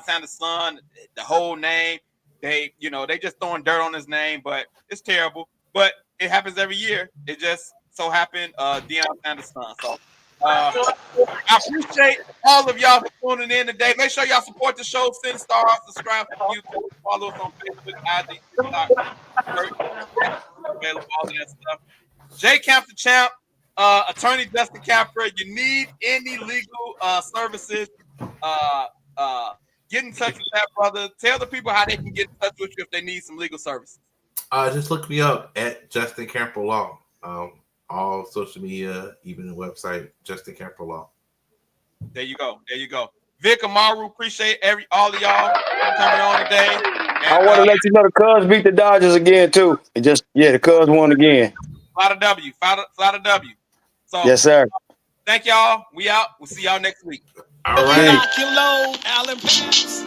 S2: Sanders' son, the whole name. They just throwing dirt on his name, but it's terrible. But it happens every year. It just so happened Deion Sanders' son. So I appreciate all of y'all for tuning in today. Make sure y'all support the show. Send stars, subscribe to YouTube, follow us on Facebook, IG, TikTok, available, all that stuff. J Camp the Champ, Attorney Justin Capra. You need any legal services? Get in touch with that brother. Tell the people how they can get in touch with you if they need some legal services.
S7: Just look me up at Justin Camper Law. All social media, even the website, Justin Camper Law.
S2: There you go. Vic, Amaru, appreciate all of y'all coming on today. And,
S4: I want to let you know the Cubs beat the Dodgers again too. The Cubs won again.
S2: Fly to W. So
S4: yes, sir.
S2: Thank y'all. We out. We'll see y'all next week.
S7: All right.
S1: Lock and load, Allen Pass.